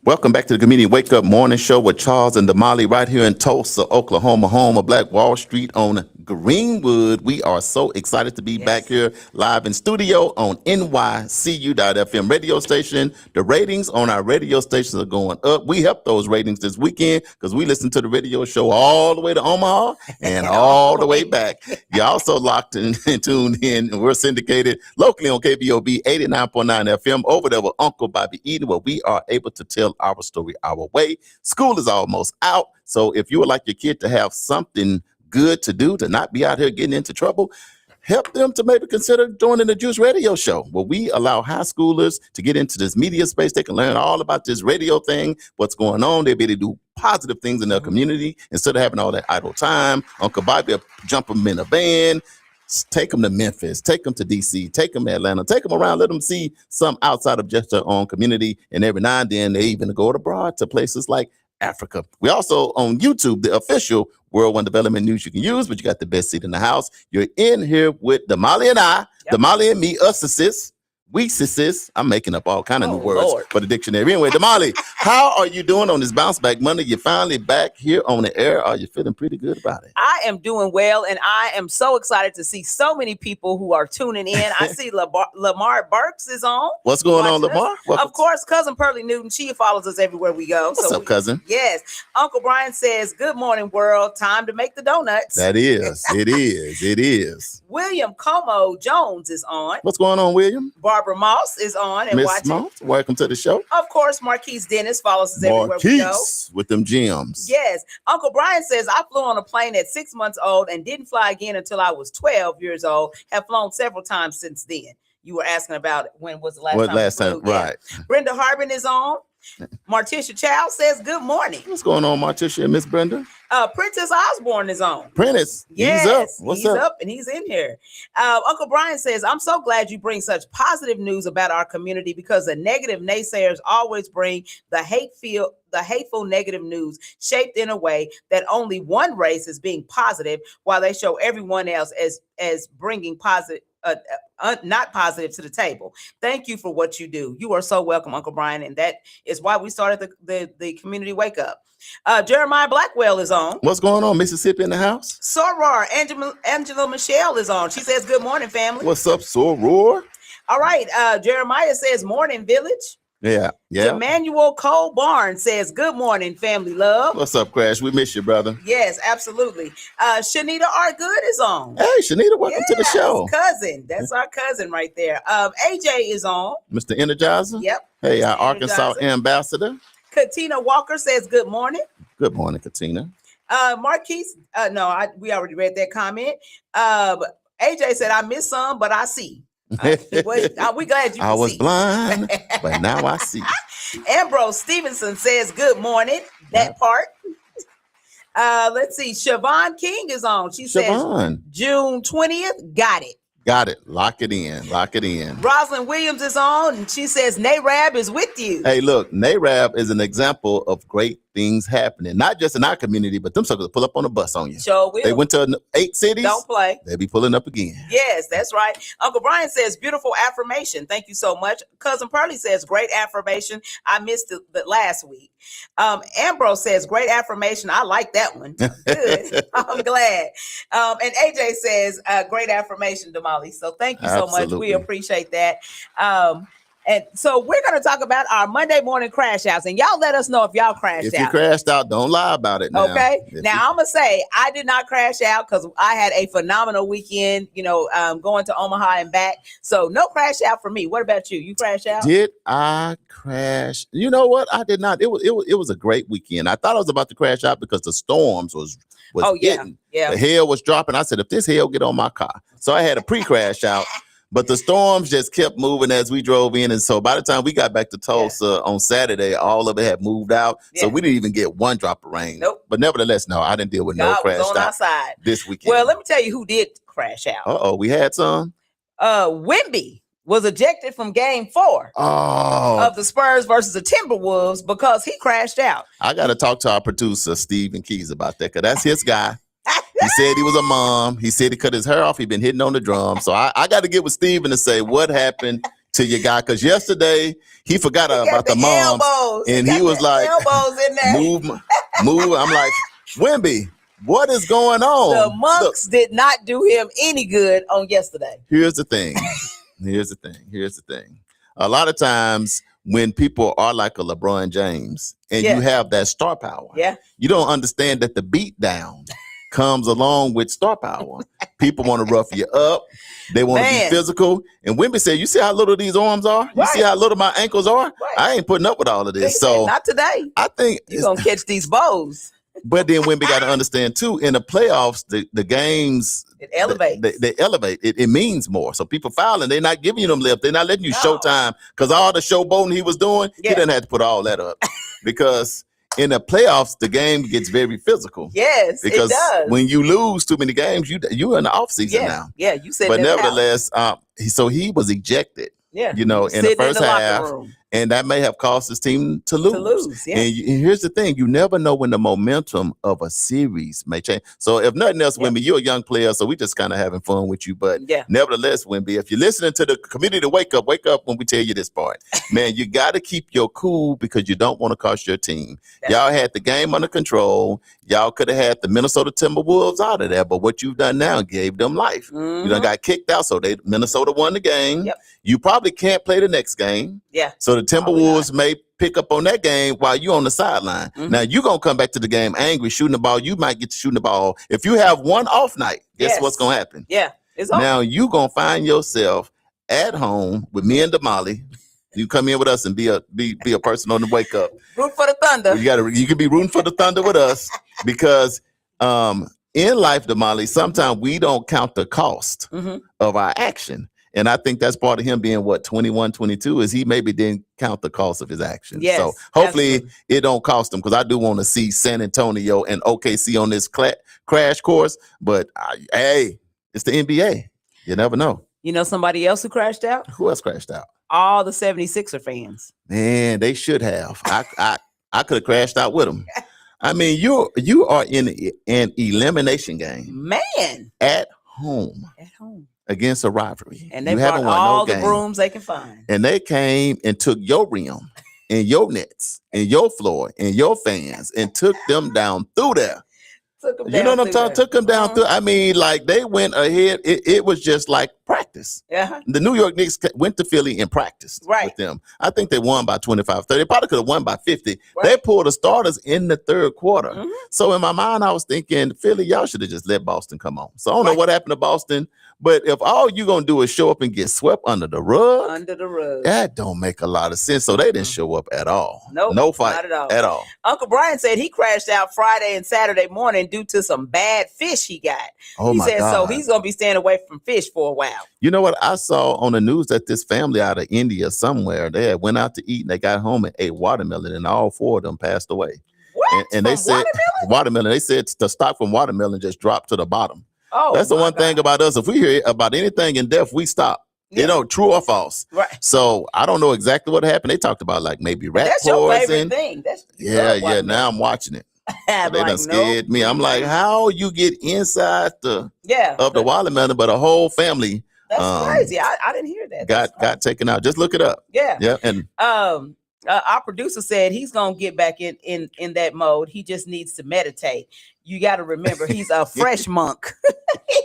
Welcome back to the Community Wake Up Morning Show with Charles and Damali right here in Tulsa, Oklahoma, home of Black Wall Street on Greenwood. We are so excited to be back here live in studio on NYCU.FM radio station. The ratings on our radio stations are going up. We helped those ratings this weekend because we listened to the radio show all the way to Omaha and all the way back. You also locked in and tuned in, and we're syndicated locally on KBOB 89.9 FM over there with Uncle Bobby Eden, where we are able to tell our story our way. School is almost out, so if you would like your kid to have something good to do, to not be out here getting into trouble, help them to maybe consider joining the Juice Radio Show, where we allow high schoolers to get into this media space. They can learn all about this radio thing, what's going on. They'll be able to do positive things in their community instead of having all that idle time. Uncle Bobby will jump them in a van, take them to Memphis, take them to DC, take them to Atlanta, take them around, let them see some outside of just their own community. And every now and then they even go abroad to places like Africa. We also on YouTube, the official World One Development News you can use, but you got the best seat in the house. You're in here with Damali and I, Damali and me, us sis. We sis. I'm making up all kind of new words for the dictionary. Anyway, Damali, how are you doing on this bounce back Monday? You're finally back here on the air. Are you feeling pretty good about it? I am doing well, and I am so excited to see so many people who are tuning in. I see Lamar Burks is on. What's going on, Lamar? Of course, cousin Pearlie Newton. She follows us everywhere we go. What's up, cousin? Yes. Uncle Brian says, good morning, world. Time to make the donuts. That is. It is. It is. William Como Jones is on. What's going on, William? Barbara Moss is on and Miss watching. Moss, welcome to the show. Of course, Marquise Dennis follows us everywhere we go. With them gems. Yes. Uncle Brian says, I flew on a plane at 6 months old and didn't fly again until I was 12 years old. Have flown several times since then. You were asking about when was the last time? Right. Brenda Harbin is on. Martisha Chow says, good morning. What's going on, Martisha and Miss Brenda? Princess Osborne is on. Prentice, yes, he's up. What's up? And he's in here. Uncle Brian says, I'm so glad you bring such positive news about our community, because the negative naysayers always bring the hateful negative news shaped in a way that only one race is being positive, while they show everyone else as bringing positive. Not positive to the table. Thank you for what you do. You are so welcome, Uncle Brian, and that is why we started the community Wake Up. Jeremiah Blackwell is on. What's going on, Mississippi in the house? Soror Angela Michelle is on. She says, good morning, family. What's up, Soror? All right. Jeremiah says, morning, village. Yeah. Emmanuel Cole Barnes says, good morning, family love. What's up, Crash? We miss you, brother. Yes, absolutely. Shanita R. Good is on. Hey, Shanita, welcome to the show. Cousin. That's our cousin right there. AJ is on. Mr. Energizer. Yep. Hey, our Arkansas ambassador. Katina Walker says, good morning. Good morning, Katina. Marquise, we already read that comment. AJ said, I missed some, but I see. We glad you I was see. Blind, but now I see. Ambrose Stevenson says, good morning. That part. Let's see. Siobhan King is on. She says, June 20th. Got it. Got it. Lock it in. Lock it in. Rosalind Williams is on, and she says, NARAB is with you. Hey, look, NARAB is an example of great things happening, not just in our community, but them suckers pull up on a bus on you. Sure will. They went to 8 cities. Don't play. They'll be pulling up again. Yes, that's right. Uncle Brian says, beautiful affirmation. Thank you so much. Cousin Pearlie says, great affirmation. I missed it last week. Ambrose says, great affirmation. I like that one. Good. I'm glad. And AJ says, great affirmation, Damali. So thank you so much. We appreciate that. And so we're going to talk about our Monday morning crash outs, and y'all let us know if y'all crashed out. If you crashed out, don't lie about it now. Okay. Now I'm going to say I did not crash out because I had a phenomenal weekend, going to Omaha and back. So no crash out for me. What about you? You crashed out? Did I crash? You know what? I did not. It was a great weekend. I thought I was about to crash out because the storms was hitting. Yeah. The hail was dropping. I said, if this hail get on my car. So I had a pre-crash out. But the storms just kept moving as we drove in. And so by the time we got back to Tulsa on Saturday, all of it had moved out. Yeah. So we didn't even get one drop of rain. Nope. But nevertheless, no, I didn't deal with no crash on our side this weekend. Well, let me tell you who did crash out. We had some. Wemby was ejected from game 4 of the Spurs versus the Timberwolves because he crashed out. I got to talk to our producer, Stephen Keys, about that, because that's his guy. He said he was a mom. He said he cut his hair off. He'd been hitting on the drum. So I got to get with Steven to say what happened to your guy. Because yesterday he forgot about the moms. And he was like, elbows in there. move. I'm like, Wemby, What is going The on? Look, monks did not do him any good on yesterday. here's the thing. Here's the thing. A lot of times when people are like a LeBron James and Yeah. you have that star power, Yeah. you don't understand that the beat down comes along with star power. People want to rough you up. They want to be Man. physical. And Wimby said, you see how little these arms are? You see Right. how little my ankles are? Right. I ain't putting up with all of He this. said, So not today. I think You're going to catch these bows. but then Wimby got to understand too, in the playoffs, the games It elevates. They elevate. It means more. So people fouling, they're not giving you them lift. They're not letting you No. showtime because all the showboating he was doing, Yeah. he didn't have to put all that up. Because in the playoffs, the game gets very physical. Yes, Because it does. when you lose too many games, you're in the off season yeah. now. Yeah, you said But that out. nevertheless, so he was ejected. Yeah. You know, in the Sitting first locker half, room and that may have caused his team to lose. to lose. Yeah. And here's the thing: you never know when the momentum of a series may change. So, if nothing else, Yeah. Wimby, you're a young player, so we just kind of having fun with you. But Yeah. nevertheless, Wimby, if you're listening to the community, wake up when we tell you this part, man. You got to keep your cool because you don't want to cost your team. That's Y'all had the game under control. Y'all could have had the Minnesota Timberwolves out of there, but what you've done now gave them life. You done Mhm. got kicked out, so Minnesota won the game. Yep. You probably can't play the next game. Yeah. So the Probably Timberwolves may pick up on that game while you're on the sideline. Mhm. Now you're gonna come back to the game angry, shooting the ball. You might get to shooting the ball. If you have one off night, guess Yes. what's gonna happen? Yeah. It's over. Now you're gonna find yourself at home with me and Damali. You come in with us and be a person on the wake up. Root for the Thunder. You can be rooting for the Thunder with us because in life, Damali, sometimes we don't count the cost Mhm. of our action. And I think that's part of him being 21, 22 is he maybe didn't count the cost of his actions. Yes, So hopefully absolutely. it don't cost him because I do want to see San Antonio and OKC on this crash course. But hey, it's the NBA. You never know. You know somebody else who crashed out? Who else crashed out? All the 76er fans. Man, they should have. I could have crashed out with them. I mean, you are in an elimination game Man, at home at home. against a rivalry. And they You brought haven't won all no the game. brooms they can find. And they came and took your rim and your nets and your floor and your fans and took them down through there. Took them You know what I'm talking? Took them down Mhm. through. I mean, like they went ahead. It was just like practice. Yeah. The New York Knicks went to Philly and practiced Right. with them. I think they won by 25, 30. They probably could have won by 50. Right. They pulled the starters in the third quarter. Mhm. So in my mind, I was thinking, Philly, y'all should have just let Boston come on. So I don't know Right. what happened to Boston, but if all you're going to do is show up and get swept under the rug, Under the rug. that don't make a lot of sense. So they didn't show up at all. Nope, No fight not at all. At all. Uncle Brian said he crashed out Friday and Saturday morning due to some bad fish he got. Oh He my said God. so he's gonna be staying away from fish for a while. You know what? I saw on the news that this family out of India somewhere, they had went out to eat and they got home and ate watermelon and all four of them passed away. What? And they From said watermelon? they said the stock from watermelon just dropped to the bottom. Oh, That's the my one thing God. about us. If we hear about anything in death, we stop. Yeah. You know, true or false. Right. So I don't know exactly what happened. They talked about like maybe rat That's your favorite poison. thing. That's you Yeah, love yeah. watermelon. Now I'm watching it. I'm They done like, scared me. I'm like, how you get inside yeah, of the watermelon, but a whole family that's crazy. I didn't hear that. That's got taken out. Just look it up. yeah. Yeah, and Our producer said he's gonna get back in that mode. He just needs to meditate. You got to remember, he's a fresh monk.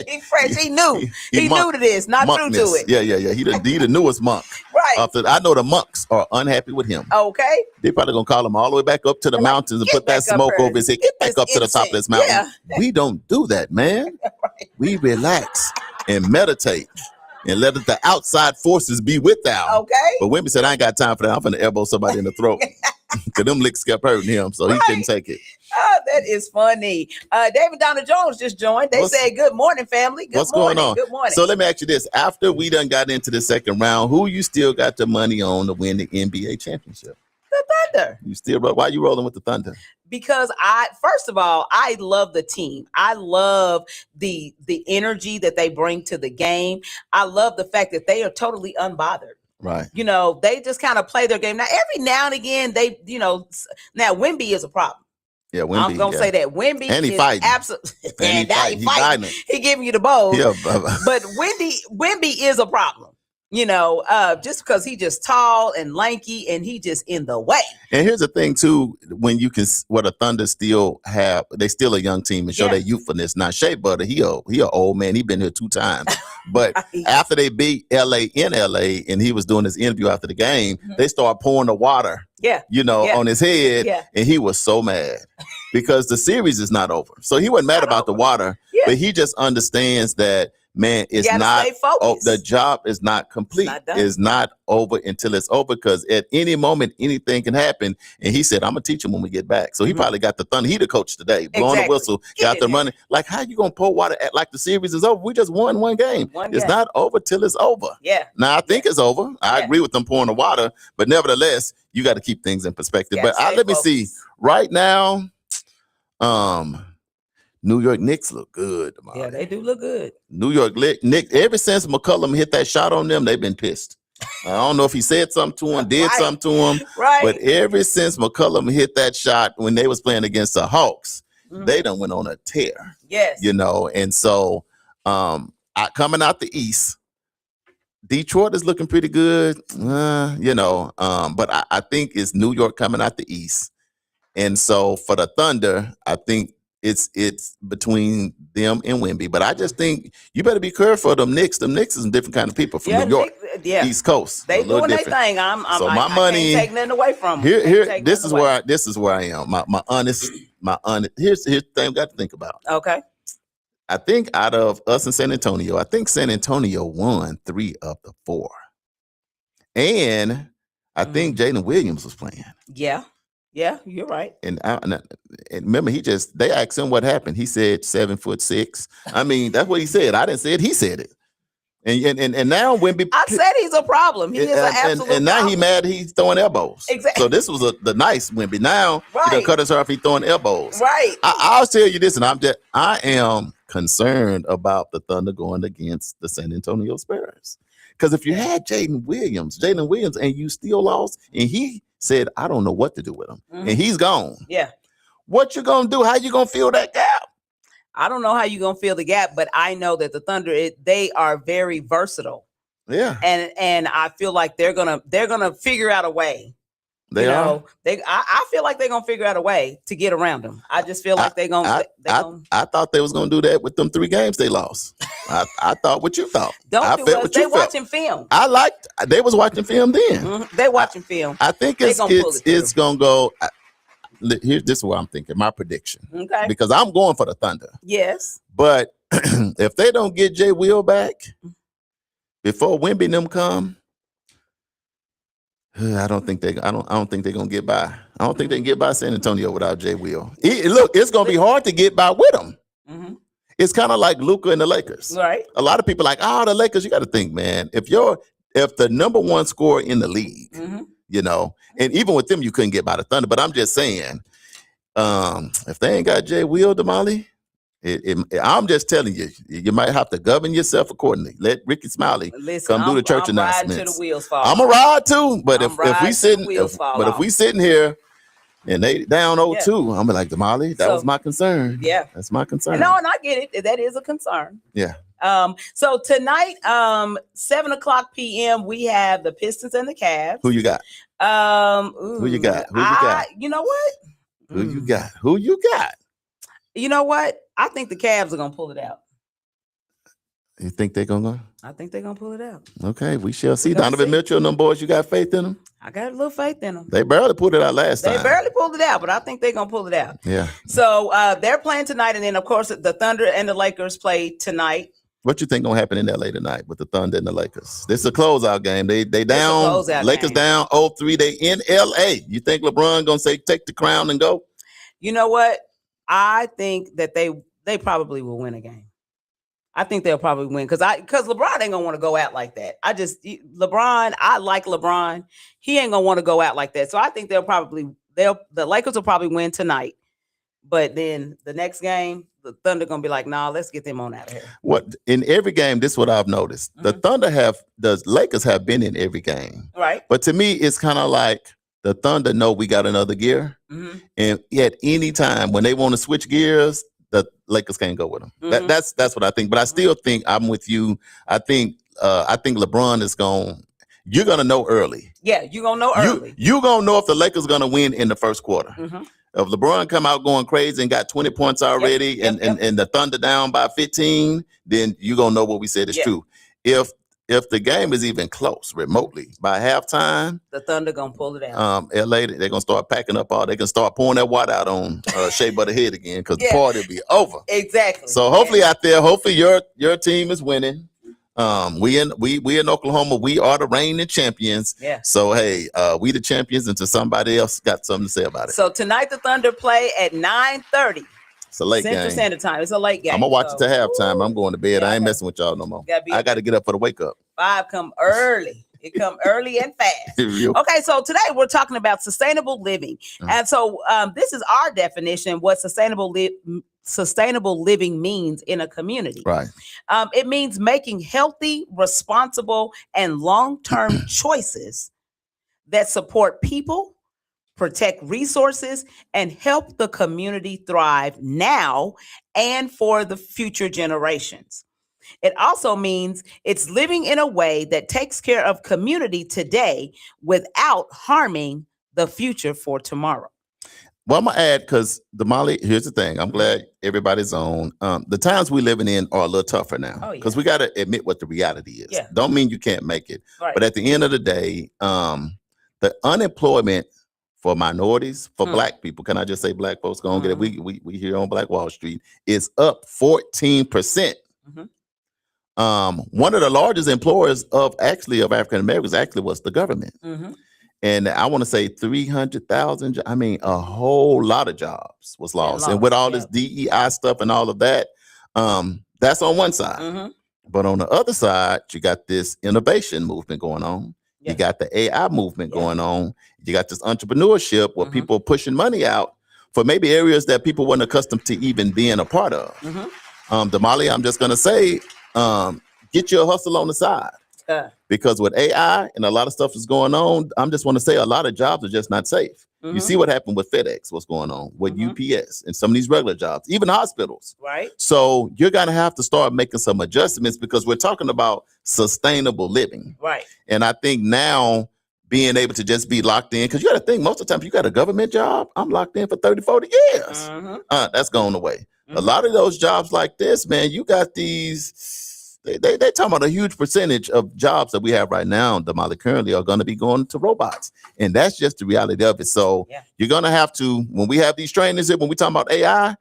He's fresh. He knew. He monk- knew to this. Not true to monkness. it. Yeah. He the newest monk. Right. I know the monks are unhappy with him. Okay. They probably gonna call him all the way back up to the They're like, mountains and "Get put that back up smoke here. over his head. Get Get back this up to the top of incense." this mountain. Yeah. We don't do that, man. Right. We relax and meditate and let the outside forces be with thou. Okay. But Wimby said, I ain't got time for that. I'm finna elbow somebody in the throat. Because them licks kept hurting him, so he couldn't take it. Oh, that is funny. David Donald Jones just joined. They said, "Good morning, family. Good What's morning. going on? Good morning." So let me ask you this. After we done got into the second round, who you still got the money on to win the NBA championship? the Thunder. You still why you rolling with the Thunder? Because first of all, I love the team. I love the energy that they bring to the game. I love the fact that they are totally unbothered. Right. You know, they just kind of play their game. Now, every now and again, now Wimby is a problem. Yeah, Wimby. I'm gonna say that Wimby And he is fighting. absolutely And he fighting. He giving you the bowl. Yeah, But Wimby is a problem. just because he just tall and lanky and he just in the way. And here's the thing too, when you can, what a Thunder still have, they still a young team and show their youthfulness. Now Shea Butter, he an old man. He been here 2 times. But Right. after they beat LA in LA and he was doing his interview after the game, they started pouring the water, on his head. Yeah. And he was so mad because the series is not over. So he wasn't mad about the water, but he just understands that, man, it's not, the job is not complete. It's not over until it's over, because at any moment, anything can happen. And he said, I'm going to teach him when we get back. So he probably got the Thunder. He the coach today, blowing the whistle, got them running. Like, how you going to pour water at, like the series is over? We just won one game. It's not over till it's over. Yeah. Now, I think it's over. I agree with them pouring the water, but nevertheless, you got to keep things in perspective. But let me see. Right now, New York Knicks look good. Damali. Yeah, they do look good. New York Knicks, ever since McCollum hit that shot on them, they've been pissed. I don't know if he said something to him, did something to him, but ever since McCollum hit that shot when they was playing against the Hawks, they done went on a tear. Yes. And so coming out the East, Detroit is looking pretty good, but I think it's New York coming out the East. And so for the Thunder, I think it's between them and Wemby. But I just think you better be careful of them Knicks. Them Knicks is a different kind of people from New York, East Coast. They doing their thing. So my money, I can't take nothing away from them. Here, this is where I am. My honest. Here's the thing we got to think about. Okay. I think out of us in San Antonio, I think San Antonio won 3 of the 4, and I think Jalen Williams was playing. Yeah, you're right. And remember, they asked him what happened. He said 7'6". I mean, that's what he said. I didn't say it. He said it. And now Wemby, I said he's a problem. He is an absolute and now problem. he mad. He's throwing elbows. Exactly. So this was the nice Wemby. Now he done cut his hair off. He's throwing elbows. Right. I'll tell you this, and I am concerned about the Thunder going against the San Antonio Spurs, because if you had Jalen Williams, and you still lost, and he said, I don't know what to do with him. And he's gone. Yeah. What you gonna do? How you gonna fill that gap? I don't know how you're gonna fill the gap, but I know that the Thunder, they are very versatile. Yeah. And I feel like they're gonna figure out a way. I feel like they're gonna figure out a way to get around them. I just feel like I thought they was gonna do that with them 3 games they lost. I thought what you thought. They watching film. They was watching film then. They watching film. I think it's gonna go. This is what I'm thinking. My prediction. Okay. Because I'm going for the Thunder. Yes. But if they don't get Jay Will back before Wemby and them come, I don't think they're gonna get by. I don't think they can get by San Antonio without Jay Will. Look, it's gonna be hard to get by with them. It's kind of like Luka and the Lakers. Right. A lot of people are like, the Lakers. You got to think, man. If the number 1 scorer in the league, and even with them, you couldn't get by the Thunder. But I'm just saying, if they ain't got Jay Will, Damali, I'm just telling you, you might have to govern yourself accordingly. Let Ricky Smiley come do the church announcements. I'm a ride too, but if we sitting here and they down 0-2, I'm like, Damali, that was my concern. Yeah, that's my concern. No, and I get it. That is a concern. Yeah. So tonight, 7:00 p.m., we have the Pistons and the Cavs. Who you got? Who you got? You know what? Who you got? Who you got? You know what? I think the Cavs are gonna pull it out. You think they're gonna go? I think they're gonna pull it out. Okay, we shall see. Donovan Mitchell and them boys, you got faith in them? I got a little faith in them. They barely pulled it out last time. They barely pulled it out, but I think they're gonna pull it out. Yeah. So they're playing tonight, and then of course the Thunder and the Lakers play tonight. What you think gonna happen in LA tonight with the Thunder and the Lakers? This is a closeout game. They down. Lakers down 0-3. They in LA. You think LeBron gonna say take the crown and go? You know what? I think that they probably will win a game. I think they'll probably win because LeBron ain't gonna want to go out like that. I like LeBron. He ain't gonna want to go out like that. So I think the Lakers will probably win tonight. But then the next game, the Thunder gonna be like, nah, let's get them on out of here. What in every game, this is what I've noticed. The Lakers have been in every game. Right. But to me, it's kind of like the Thunder know we got another gear. And at any time when they want to switch gears, the Lakers can't go with them. That's what I think. But I still think I'm with you. I think I think LeBron is you're going to know early. Yeah, you're going to know early. You're going to know if the Lakers going to win in the first quarter. Mm-hmm. If LeBron come out going crazy and got 20 points already and the Thunder down by 15, then you're going to know what we said is true. If the game is even close remotely by halftime, the Thunder going to pull it down. LA, they're going to start packing up they can start pouring that water out on Shea Butterhead again because the party will be over. Exactly. So hopefully out there, hopefully your team is winning. We in Oklahoma, we are the reigning champions. Yeah. So hey, we the champions until somebody else got something to say about it. So tonight the Thunder play at 9:30. It's a late Central game. Standard Time. It's a late game. I'm gonna watch it till halftime. I'm going to bed. I ain't messing with y'all no more. I got to get up for the wake up. 5 come early. It come early and fast. Okay, so today we're talking about sustainable living, and so this is our definition what sustainable living means in a community. Right. It means making healthy, responsible, and long-term choices that support people, protect resources, and help the community thrive now and for the future generations. It also means it's living in a way that takes care of community today without harming the future for tomorrow. Well, I'm going to add, because Damali, here's the thing. I'm glad everybody's on. The times we're living in are a little tougher now because we got to admit what the reality is. Yeah. Don't mean you can't make it. Right. But at the end of the day, the unemployment for minorities, for black people, can I just say black folks, go and get it? We here on Black Wall Street, is up 14%. One of the largest employers of African Americans was the government. And I want to say 300,000, I mean, a whole lot of jobs was lost. And with all this DEI stuff and all of that, that's on one side. But on the other side, you got this innovation movement going on. You got the AI movement going on. You got this entrepreneurship where people are pushing money out for maybe areas that people weren't accustomed to even being a part of. Damali, I'm just going to say, get your hustle on the side. Because with AI and a lot of stuff is going on, I'm just want to say a lot of jobs are just not safe. You see what happened with FedEx, what's going on with UPS and some of these regular jobs, even hospitals. Right. So you're going to have to start making some adjustments because we're talking about sustainable living. Right. And I think now being able to just be locked in, because you got to think most of the time, if you got a government job, I'm locked in for 30, 40 years. That's going away. A lot of those jobs like this, man, you got these... They talking about a huge percentage of jobs that we have right now, Damali, currently are going to be going to robots. And that's just the reality of it. So you're going to have to, when we have these trainings here, when we talk about AI,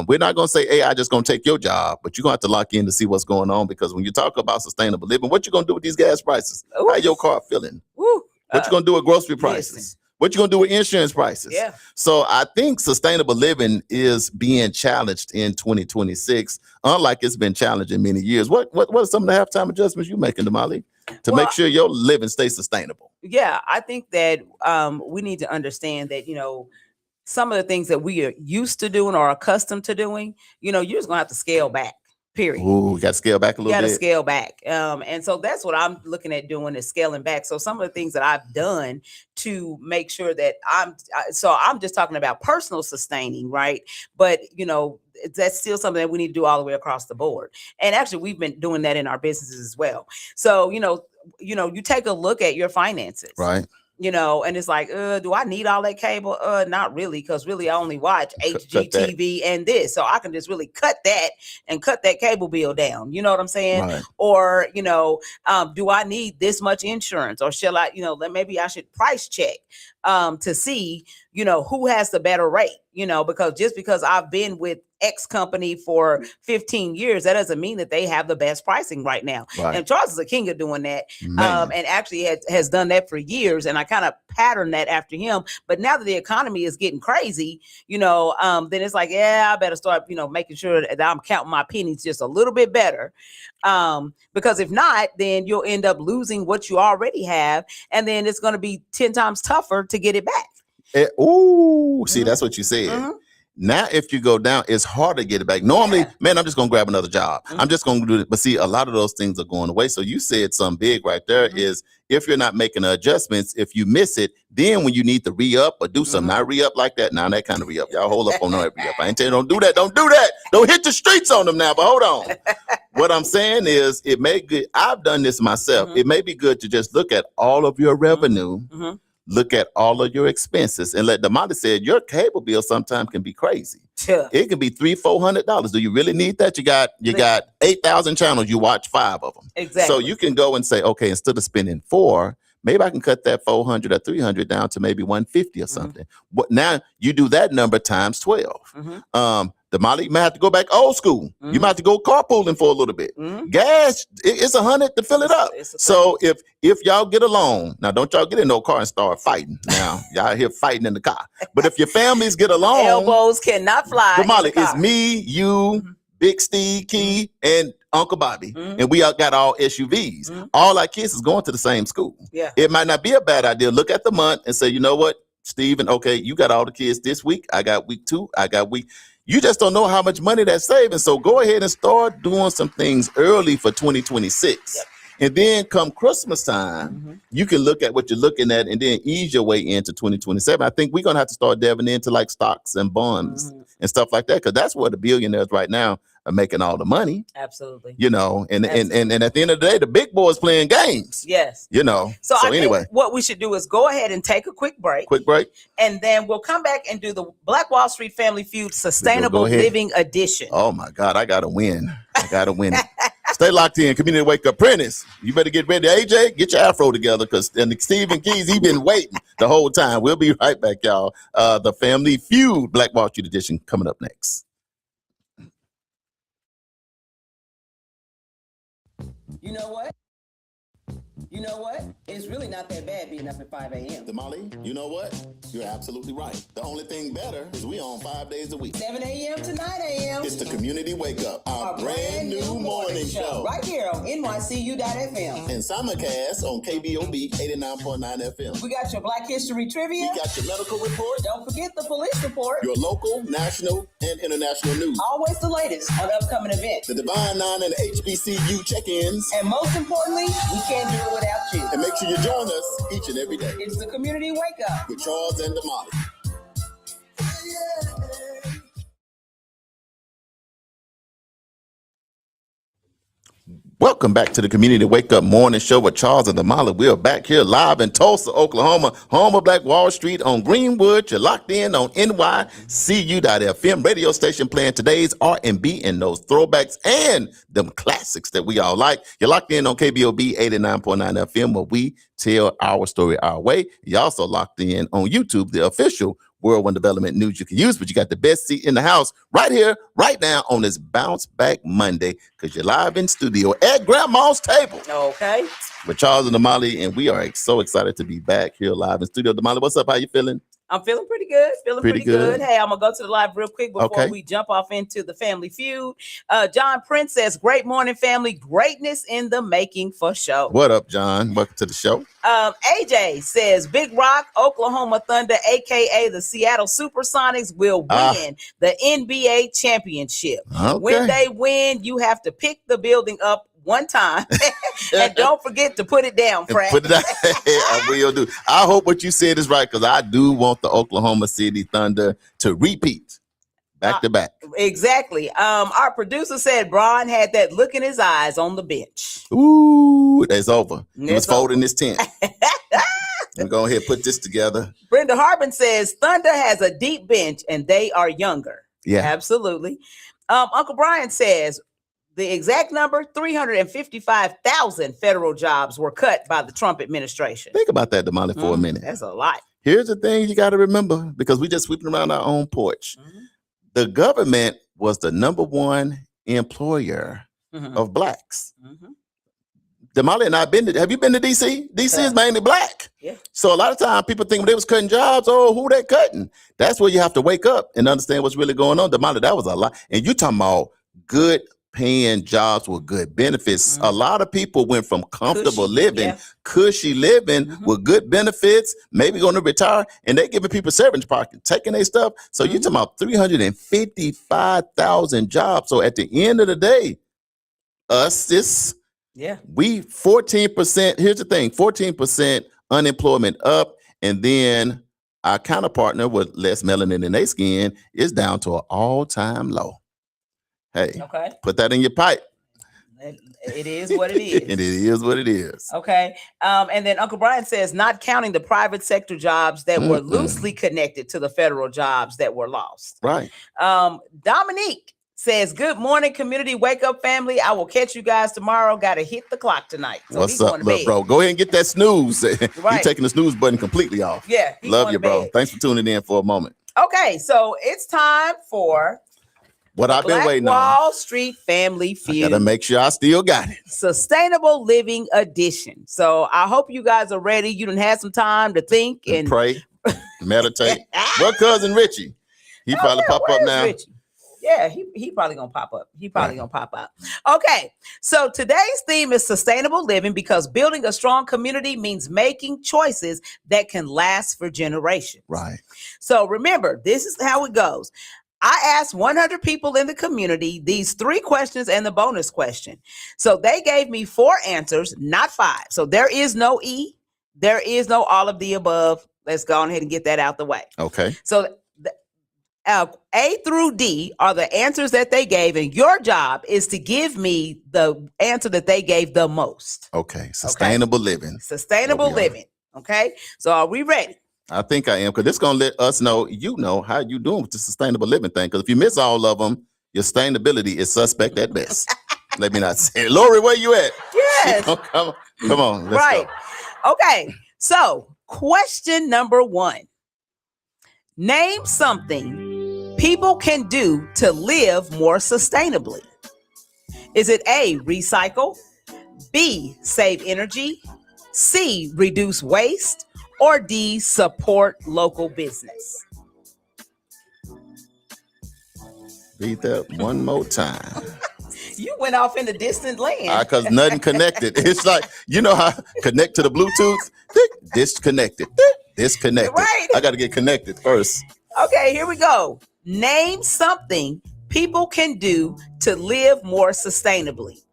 we're not going to say AI just going to take your job, but you're going to have to lock in to see what's going on. Because when you talk about sustainable living, what you going to do with these gas prices? How your car feeling? What you going to do with grocery prices? Listen. What you gonna do with insurance prices? Yeah. So I think sustainable living is being challenged in 2026, unlike it's been challenged in many years. What are some of the halftime adjustments you making, Damali, to make sure your living stays sustainable? Yeah, I think that we need to understand that, some of the things that we are used to doing or accustomed to doing, you're just gonna have to scale back. Period. Ooh, got to scale back a little bit. You got to scale back. And so that's what I'm looking at doing is scaling back. So some of the things that I've done to make sure that I'm just talking about personal sustaining, right? But, that's still something that we need to do all the way across the board. And actually, we've been doing that in our businesses as well. So, you take a look at your finances. Right. And it's like, do I need all that cable? Not really, because really I only watch HGTV and this. So I can just really cut that cable bill down. You know what I'm saying? Right. Or, do I need this much insurance? Or shall I, maybe I should price check to see, who has the better rate, because just because I've been with X company for 15 years, that doesn't mean that they have the best pricing right now. Right. And Charles is a king of doing that. And actually has done that for years. And I kind of patterned that after him. But now that the economy is getting crazy, then it's like, I better start, making sure that I'm counting my pennies just a little bit better. Because if not, then you'll end up losing what you already have. And then it's going to be 10 times tougher to get it back. See, that's what you said. Now, if you go down, it's hard to get it back. Normally, man, I'm just going to grab another job. I'm just going to do it. But see, a lot of those things are going away. So you said something big right there is if you're not making the adjustments, if you miss it, then when you need to re-up or do something, not re-up like that. Now that kind of re-up. Y'all hold up on that re-up. I ain't telling you don't do that. Don't do that. Don't hit the streets on them now, but hold on. what I'm saying is, it may good. I've done this myself. It may be good to just look at all of your revenue, look at all of your expenses, and let Damali said your cable bill sometimes can be crazy. Yeah. It can be $300-$400. Do you really need that? You got 8,000 channels. You watch 5 of them. Exactly. So you can go and say, okay, instead of spending 4, maybe I can cut that 400 or 300 down to maybe 150 or something. But now you do that number times 12. Damali, you might have to go back old school. You might have to go carpooling for a little bit. Gas, it's $100 to fill it up. So if y'all get along, now don't y'all get in no car and start fighting. Now y'all here fighting in the car. But if your families get along, elbows cannot fly. Damali, it's me, you, Big Steve, Key, and Uncle Bobby, and we all got all SUVs. All our kids is going to the same school. Yeah, it might not be a bad idea. Look at the month and say, you know what, Steven, okay, you got all the kids this week. I got week 2. I got week. You just don't know how much money that's saving. So go ahead and start doing some things early for 2026. Yep. And then come Christmas time, you can look at what you're looking at and then ease your way into 2027. I think we're going to have to start delving into like stocks and bonds and stuff like that, because that's where the billionaires right now are making all the money. Absolutely. You know, and at the end of the day, the big boys playing games. Yes. You know. So I anyway, think what we should do is go ahead and take a quick break. And then we'll come back and do the Black Wall Street Family Feud Sustainable Living Edition. Oh my God, I gotta win. I gotta win it. Stay locked in. Community Wake Up. Prentice, you better get ready. AJ, get your afro together, because Stephen Keys, he been waiting the whole time. We'll be right back, y'all. The Family Feud Black Wall Street Edition coming up next. You know what? You know what? It's really not that bad being up at 5 a.m. Damali, you know what? You're absolutely right. The only thing better is we on 5 days a week. 7 a.m. to 9 a.m. It's the Community Wake Up, our brand new morning show. Right here on NYCU.FM. And simulcast on KBOB 89.9 FM. We got your Black History Trivia. We got your medical report. Don't forget the police report. Your local, national, and international news. Always the latest on upcoming events. The Divine Nine and HBCU check-ins. And most importantly, we can't do it without you. And make sure you join us each and every day. It's the Community Wake Up with Charles and Damali. Welcome back to the Community Wake Up Morning Show with Charles and Damali. We are back here live in Tulsa, Oklahoma, home of Black Wall Street on Greenwood. You're locked in on NYCU.FM radio station, playing today's R&B and those throwbacks and them classics that we all like. You're locked in on KBOB 89.9 FM, where we tell our story our way. You're also locked in on YouTube, the official World One Development news you can use, but you got the best seat in the house right here, right now on this Bounce Back Monday, because you're live in studio at Grandma's table. Okay. With Charles and Damali, and we are so excited to be back here live in studio. Damali, what's up? How you feeling? I'm feeling pretty good. Feeling pretty good. Hey, I'm going to go to the live real quick before we jump off into the Family Feud. John Prince says, great morning, family. Greatness in the making for show. What up, John? Welcome to the show. AJ says, Big Rock, Oklahoma Thunder, a.k.a. the Seattle Supersonics, will win the NBA championship. Okay. When they win, you have to pick the building up one time and don't forget to put it down, Frank. Put it down. I will do. I hope what you said is right, because I do want the Oklahoma City Thunder to repeat back to back. Exactly. Our producer said Bron had that look in his eyes on the bench. Ooh, that's over. He was folding his tent. I'm going ahead and put this together. Brenda Harbin says Thunder has a deep bench and they are younger. Yeah, absolutely. Uncle Brian says the exact number, 355,000 federal jobs were cut by the Trump administration. Think about that, Damali, for a minute. That's a lot. Here's the thing you got to remember, because we just sweeping around our own porch. The government was the #1 employer of blacks. Damali and I have you been to DC? DC is mainly black. Yeah. So a lot of times people think when they was cutting jobs, oh, who they cutting? That's where you have to wake up and understand what's really going on. Damali, that was a lot. And you talking about good paying jobs with good benefits. A lot of people went from comfortable living, cushy living with good benefits, maybe going to retire, and they giving people severance package, taking their stuff. So you're talking about 355,000 jobs. So at the end of the day, we 14%. Here's the thing, 14% unemployment up, and then our counterpartner with less melanin in their skin is down to an all-time low. Hey, put that in your pipe. It is what it is. And it is what it is. Okay. And then Uncle Brian says, not counting the private sector jobs that were loosely connected to the federal jobs that were lost. Right. Dominique says, good morning, community wake up family. I will catch you guys tomorrow. Got to hit the clock tonight. So What's up, look, bro? Go ahead and get that snooze. Right. You're taking the snooze button completely off. Yeah. Love you, bro. Thanks for tuning in for a moment. Okay. So it's time for what I've been waiting Wall on. Street Family Feud. I gotta make sure I still got it. Sustainable Living Edition. So I hope you guys are ready. You done had some time to think and pray, meditate. What cousin Richie? He probably pop up now. Richie? Yeah, he probably gonna pop up. He probably gonna pop up. Okay, so today's theme is sustainable living because building a strong community means making choices that can last for generations. Right. So remember, this is how it goes. I asked 100 people in the community these 3 questions and the bonus question. So they gave me 4 answers, not 5. So there is no E. There is no all of the above. Let's go ahead and get that out the way. Okay. So A through D are the answers that they gave, and your job is to give me the answer that they gave the most. Okay. Sustainable living. Sustainable living. Okay. So are we ready? I think I am, because it's going to let us know, how you doing with the sustainable living thing. Because if you miss all of them, your sustainability is suspect at best. Let me not say it. Lori, where you at? Yes. Come on. Let's right. go. Okay. So question number 1. Name something people can do to live more sustainably. Is it A, recycle, B, save energy, C, reduce waste, or D, support local business? Read that one more time. You went off in a distant land. Because nothing connected. It's like, you know how connect to the Bluetooth? Disconnected. Disconnected. Right. I got to get connected first. Okay, here we go. Name something people can do to live more sustainably.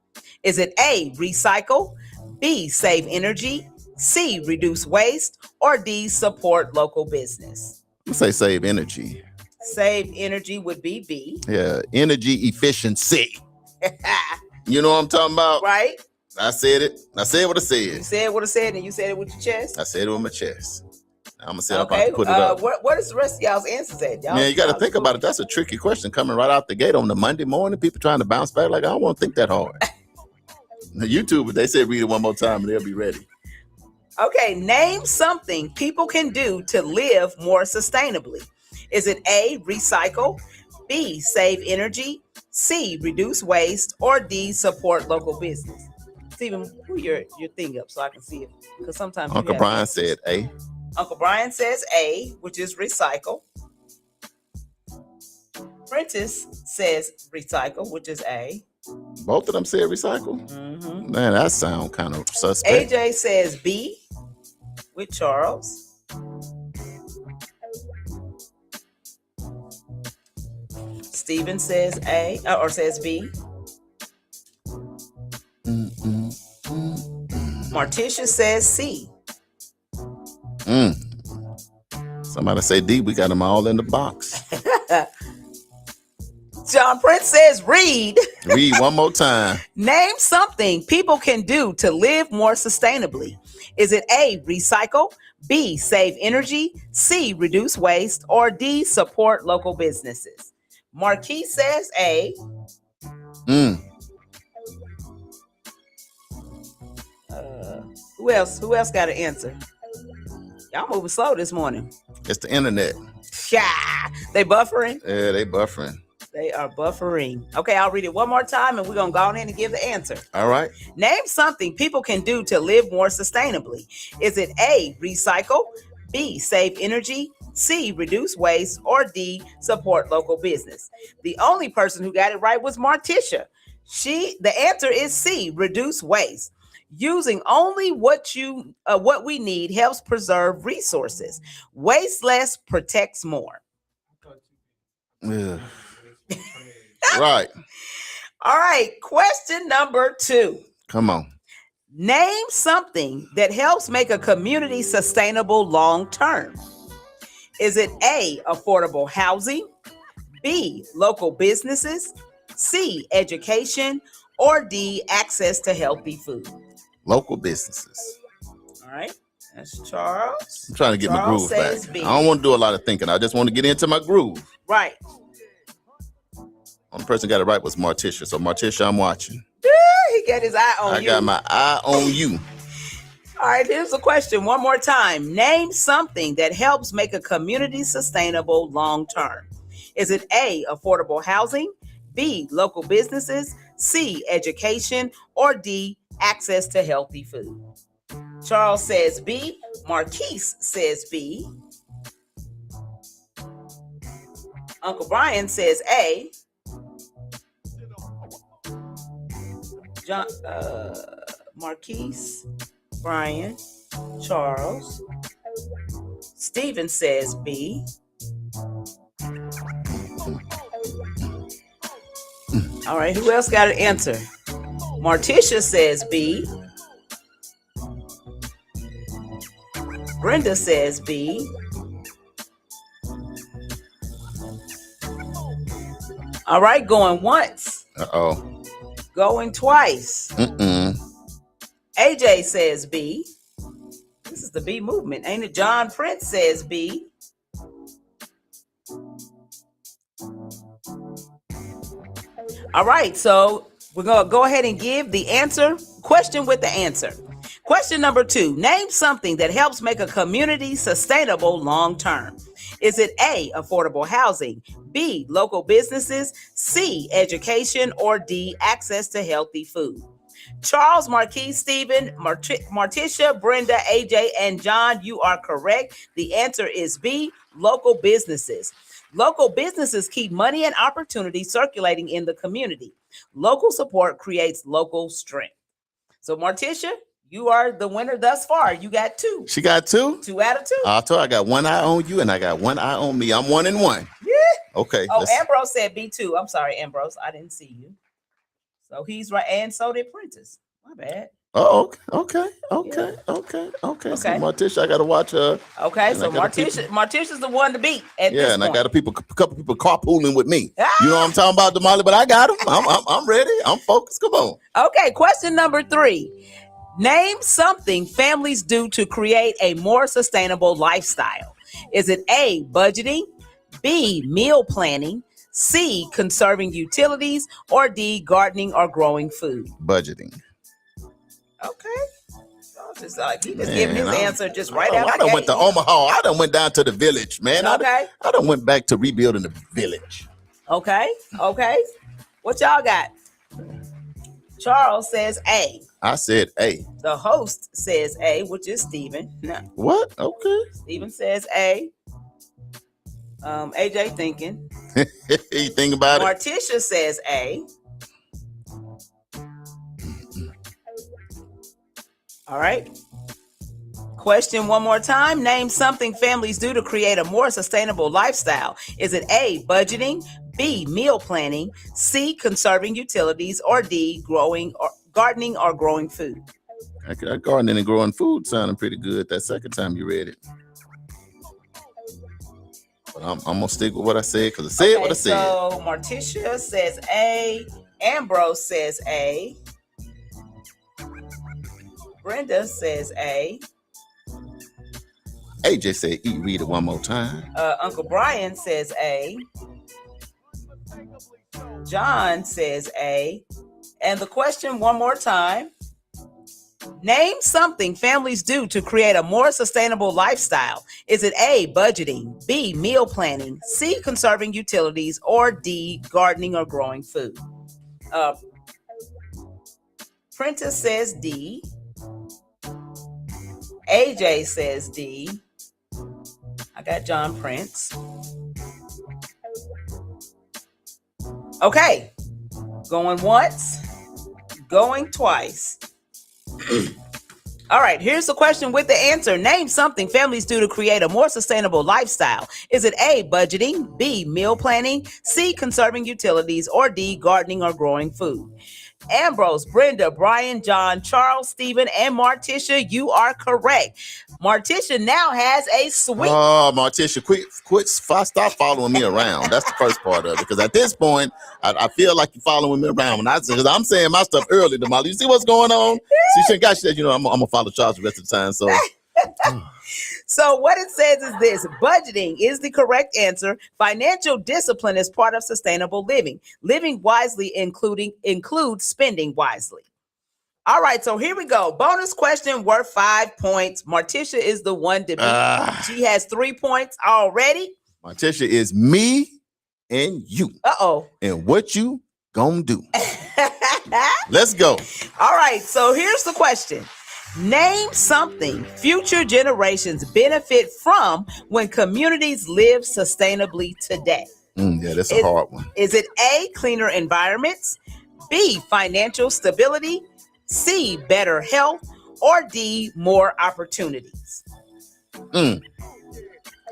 Is it A, recycle, B, save energy, C, reduce waste, or D, support local business? I'm say save energy. Save energy would be B. Yeah, energy efficiency. You know what I'm talking about? Right? I said it. I said what I said. You said what I said, and you said it with your chest. I said it with my chest. I'm gonna say Okay. I'm about to put it up. What is the rest of y'all's answers at? Man, you got to think about it. That's a tricky question coming right out the gate on the Monday morning. People trying to bounce back. Like, I don't want to think that hard. YouTube, they said read it one more time and they'll be ready. Okay, name something people can do to live more sustainably. Is it A, recycle, B, save energy, C, reduce waste, or D, support local business? Stephen, pull your thing up so I can see it. Because sometimes Uncle Brian said A. Uncle Brian says A, which is recycle. Prentice says recycle, which is A. Both of them said recycle. Mm-hmm. Man, that sound kind of suspect. AJ says B, with Charles. Steven says A, or says B. Marticia says C. Somebody say D. We got them all in the box. John Prince says read. Read one more time. Name something people can do to live more sustainably. Is it A, recycle, B, save energy, C, reduce waste, or D, support local businesses? Marquis says A. Who else got an answer? Y'all moving slow this morning. It's the internet. They buffering? Yeah, they buffering. They are buffering. Okay, I'll read it one more time and we're going to go on in and give the answer. All right. Name something people can do to live more sustainably. Is it A, recycle, B, save energy, C, reduce waste, or D, support local business? The only person who got it right was Marticia. The answer is C, reduce waste. Using only what we need helps preserve resources. Waste less protects more. Yeah. Right. All right. Question number 2. Come on. Name something that helps make a community sustainable long term. Is it A, affordable housing, B, local businesses, C, education, or D, access to healthy food? Local businesses. All right. That's Charles. I'm trying to get my Charles groove back. says B. I don't want to do a lot of thinking. I just want to get into my groove. Right. Only person got it right was Martisha. So Martisha, I'm watching. He got his eye on I you. got my eye on you. All right, here's the question one more time. Name something that helps make a community sustainable long term. Is it A, affordable housing, B, local businesses, C, education, or D, access to healthy food? Charles says B. Marquise says B. Uncle Brian says A. Marquise, Brian, Charles. Stephen says B. All right, who else got an answer? Martisha says B. Brenda says B. All right, going once. Uh-oh. Going twice. AJ says B. This is the B movement, ain't it? John Prince says B. All right, so we're going to go ahead and give the answer. Question with the answer. Question number 2. Name something that helps make a community sustainable long term. Is it A, affordable housing, B, local businesses, C, education, or D, access to healthy food? Charles, Marquise, Stephen, Martisha, Brenda, AJ, and John, you are correct. The answer is B, local businesses. Local businesses keep money and opportunity circulating in the community. Local support creates local strength. So, Martisha, you are the winner thus far. You got 2. She got 2? 2 out of 2. I told her I got one eye on you and I got one eye on me. I'm 1 and 1. Yeah. Okay. Oh, Ambrose said B2. I'm sorry, Ambrose. I didn't see you. So he's right. And so did Prentice. My bad. Oh, okay. So Martisha, I got to watch her. Okay, so Martisha's the one to beat at this and point. I got a couple people carpooling with me. You know what I'm talking about, Damali? But I got them. I'm ready. I'm focused. Come on. Okay, question number 3. Name something families do to create a more sustainable lifestyle. Is it A, budgeting, B, meal planning, C, conserving utilities, or D, gardening or growing food? Budgeting. Okay. Just like he just giving his answer just right out. I done went to Omaha. I done went down to the village, man. Okay. I done went back to rebuilding the village. Okay. What y'all got? Charles says A. I said A. The host says A, which is Stephen. No. What? Okay. Stephen says A. AJ thinking. You think about it? Martisha says A. All right. Question one more time. Name something families do to create a more sustainable lifestyle. Is it A, budgeting, B, meal planning, C, conserving utilities, or D, gardening or growing food? Gardening and growing food sounding pretty good that second time you read it. But I'm going to stick with what I said because I said what I said. So Martisha says A. Ambrose says A. Brenda says A. AJ said E. Read it one more time. Uncle Brian says A. John says A. And the question one more time. Name something families do to create a more sustainable lifestyle. Is it A, budgeting, B, meal planning, C, conserving utilities, or D, gardening or growing food? Prentice says D. AJ says D. I got John Prince. Okay. Going once, going twice. All right, here's the question with the answer. Name something families do to create a more sustainable lifestyle. Is it A, budgeting, B, meal planning, C, conserving utilities, or D, gardening or growing food? Ambrose, Brenda, Brian, John, Charles, Stephen, and Martisha, you are correct. Martisha now has a sweep. Oh, Martisha, stop following me around. That's the first part of it. Because at this point, I feel like you're following me around. Because I'm saying my stuff early, Damali. You see what's going on? See, she said, I'm going to follow Charles the rest of the time. So. So what it says is this: budgeting is the correct answer. Financial discipline is part of sustainable living. Living wisely includes spending wisely. All right, so here we go. Bonus question worth 5 points. Martisha is the one to beat. She has 3 points already. Martisha is me and you. Uh-oh. And what you gonna do? Let's go. All right, so here's the question. Name something future generations benefit from when communities live sustainably today. Yeah, that's a hard one. Is it A, cleaner environments, B, financial stability, C, better health, or D, more opportunities?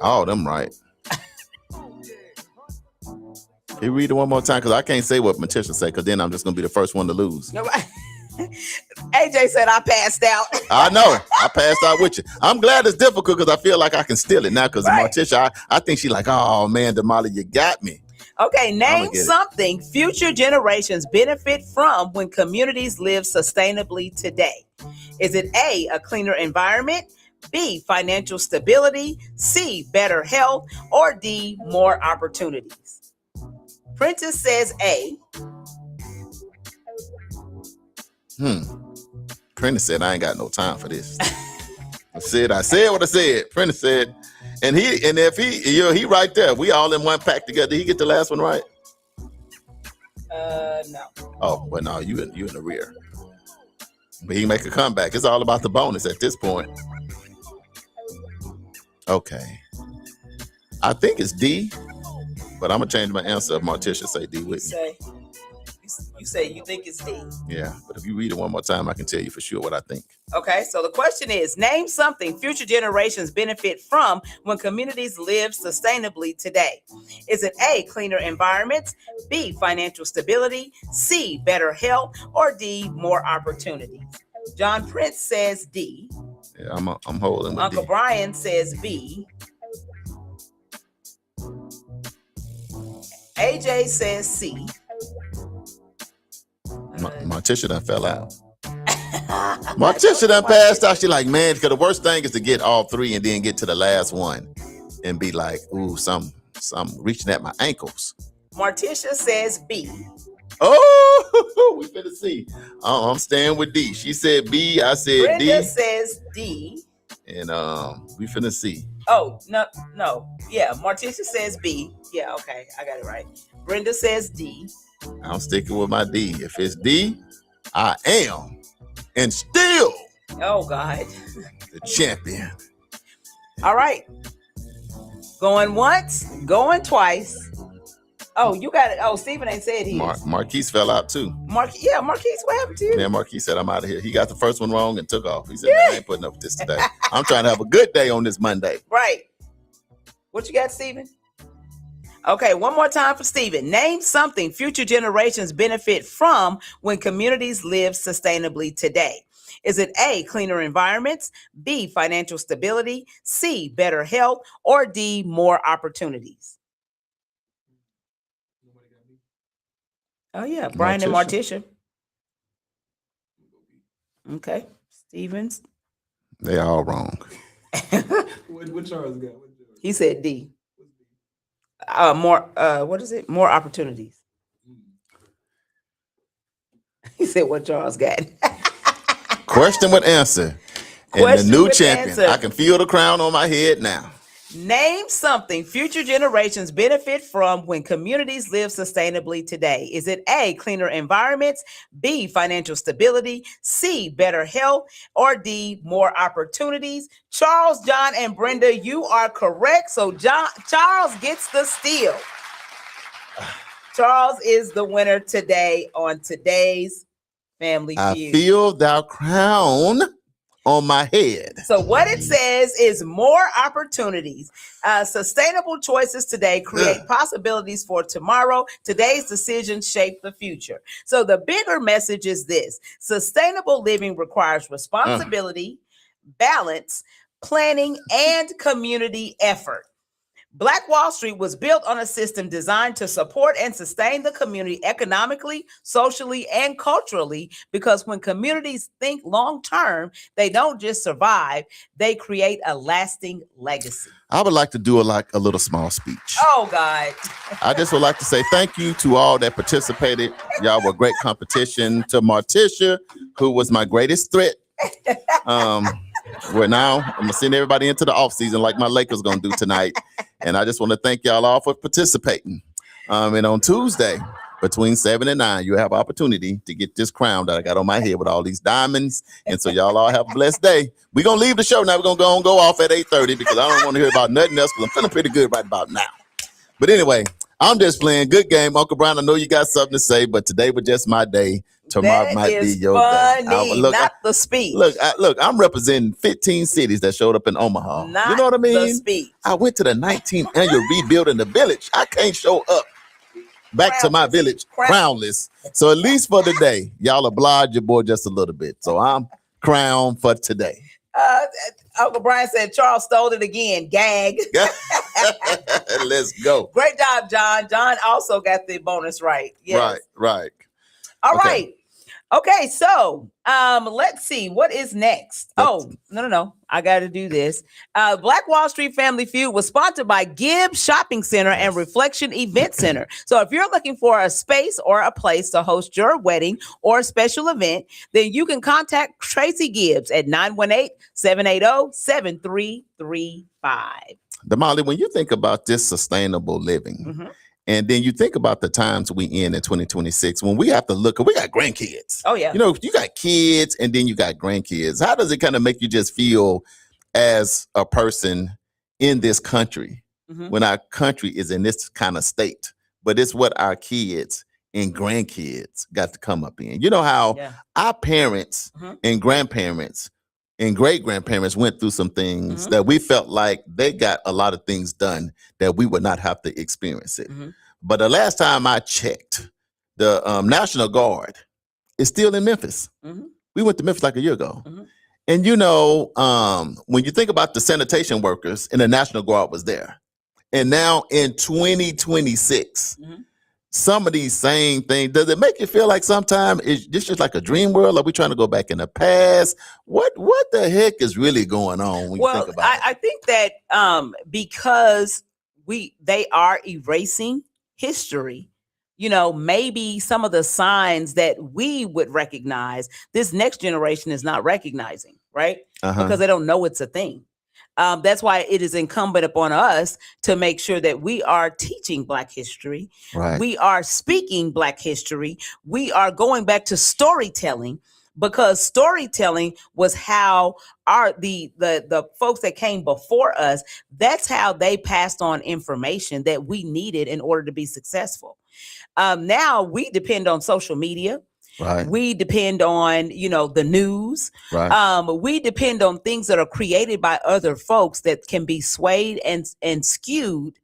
All them right. Can you read it one more time? Because I can't say what Martisha said, because then I'm just going to be the first one to lose. AJ said I passed out. I know. I passed out with you. I'm glad it's difficult because I feel like I can steal it now because Martisha, I think she's like, oh, man, Damali, you got me. Okay, name something future generations benefit from when communities live sustainably today. Is it A, a cleaner environment, B, financial stability, C, better health, or D, more opportunities? Prentice says A. Prentice said, I ain't got no time for this. I said what I said. Prentice said, and if he right there. We all in one pack together. Did he get the last one right? No. Oh, well, no, you in the rear. But he make a comeback. It's all about the bonus at this point. Okay. I think it's D, but I'm gonna change my answer if Martisha say D with me. You say you think it's D. Yeah, but if you read it one more time, I can tell you for sure what I think. Okay, so the question is, name something future generations benefit from when communities live sustainably today. Is it A, cleaner environments, B, financial stability, C, better health, or D, more opportunities? John Prince says D. Yeah, I'm holding with Uncle D. Brian says B. AJ says C. Martisha done fell out. Martisha done passed out. She like, man, because the worst thing is to get all three and then get to the last one and be like, ooh, some reaching at my ankles. Martisha says B. Oh, we finna see. I'm staying with D. She said B. I said Brenda D. Brenda says D. And we finna see. Oh, no. Yeah, Martisha says B. Yeah, okay. I got it right. Brenda says D. I'm sticking with my D. If it's D, I am and still oh God the champion. All right. Going once, going twice. Oh, you got it. Oh, Stephen ain't said he. Marquise fell out too. Marquise, what happened to you? Yeah, Marquise said, I'm out of here. He got the first one wrong and took off. He said, I ain't putting up with this today. I'm trying to have a good day on this Monday. Right. What you got, Stephen? Okay, one more time for Stephen. Name something future generations benefit from when communities live sustainably today. Is it A, cleaner environments, B, financial stability, C, better health, or D, more opportunities? Oh, yeah, Brian and Martisha. Okay, Stevens. They all wrong. What Charles got? He said D. What is it? More opportunities. He said what Charles got. Question with answer. And the new champion. Answer. I can feel the crown on my head now. Name something future generations benefit from when communities live sustainably today. Is it A, cleaner environments, B, financial stability, C, better health, or D, more opportunities? Charles, John, and Brenda, you are correct. So Charles gets the steal. Charles is the winner today on today's Family Feud. I feel thou crown on my head. So what it says is more opportunities. Sustainable choices today create possibilities for tomorrow. Today's decisions shape the future. So the bigger message is this: sustainable living requires responsibility, balance, planning, and community effort. Black Wall Street was built on a system designed to support and sustain the community economically, socially, and culturally, because when communities think long term, they don't just survive, they create a lasting legacy. I would like to do a little small speech. Oh, God. I just would like to say thank you to all that participated. Y'all were great competition. To Martisha, who was my greatest threat. Where now I'm gonna send everybody into the off season like my Lakers gonna do tonight. And I just want to thank y'all all for participating. And on Tuesday, between 7 and 9, you have opportunity to get this crown that I got on my head with all these diamonds. And so y'all all have a blessed day. We're gonna leave the show now. We're gonna go off at 8:30 because I don't want to hear about nothing else because I'm feeling pretty good right about now. But anyway, I'm just playing. Good game, Uncle Brian. I know you got something to say, but today was just my day. Tomorrow That might be is your funny, day. not the speech. Look, I'm representing 15 cities that showed up in Omaha. Not you know what I mean? the speech. I went to the 19th annual Rebuilding the Village. I can't show up back to my village crownless. So at least for the day, y'all oblige your boy just a little bit. So I'm crowned for today. Uncle Brian said Charles stole it again. Gag. Let's go. Great job, John. John also got the bonus right. Yes. Right. All right. Okay, so let's see what is next. Oh, no. I got to do this. Black Wall Street Family Feud was sponsored by Gibbs Shopping Center and Reflection Event Center. So if you're looking for a space or a place to host your wedding or special event, then you can contact Tracy Gibbs at 918-780-7335. Damali, when you think about this sustainable living, and then you think about the times we in 2026 when we have to look, we got grandkids. Oh, yeah. You know, you got kids and then you got grandkids. How does it kind of make you just feel as a person in this country when our country is in this kind of state? But it's what our kids and grandkids got to come up in. You know how our parents and grandparents and great-grandparents went through some things that we felt like they got a lot of things done that we would not have to experience it. But the last time I checked, the National Guard is still in Memphis. We went to Memphis like a year ago. And you know, when you think about the sanitation workers and the National Guard was there, and now in 2026, some of these same things, does it make you feel like sometimes it's just like a dream world? Are we trying to go back in the past? What the heck is really going on when you think about it? I think that because they are erasing history, you know, maybe some of the signs that we would recognize, this next generation is not recognizing, right? Because they don't know it's a thing. That's why it is incumbent upon us to make sure that we are teaching Black history. Right. We are speaking Black history. We are going back to storytelling, because storytelling was how the folks that came before us, that's how they passed on information that we needed in order to be successful. Now we depend on social media. Right. We depend on, you know, the news. Right. We depend on things that are created by other folks that can be swayed and skewed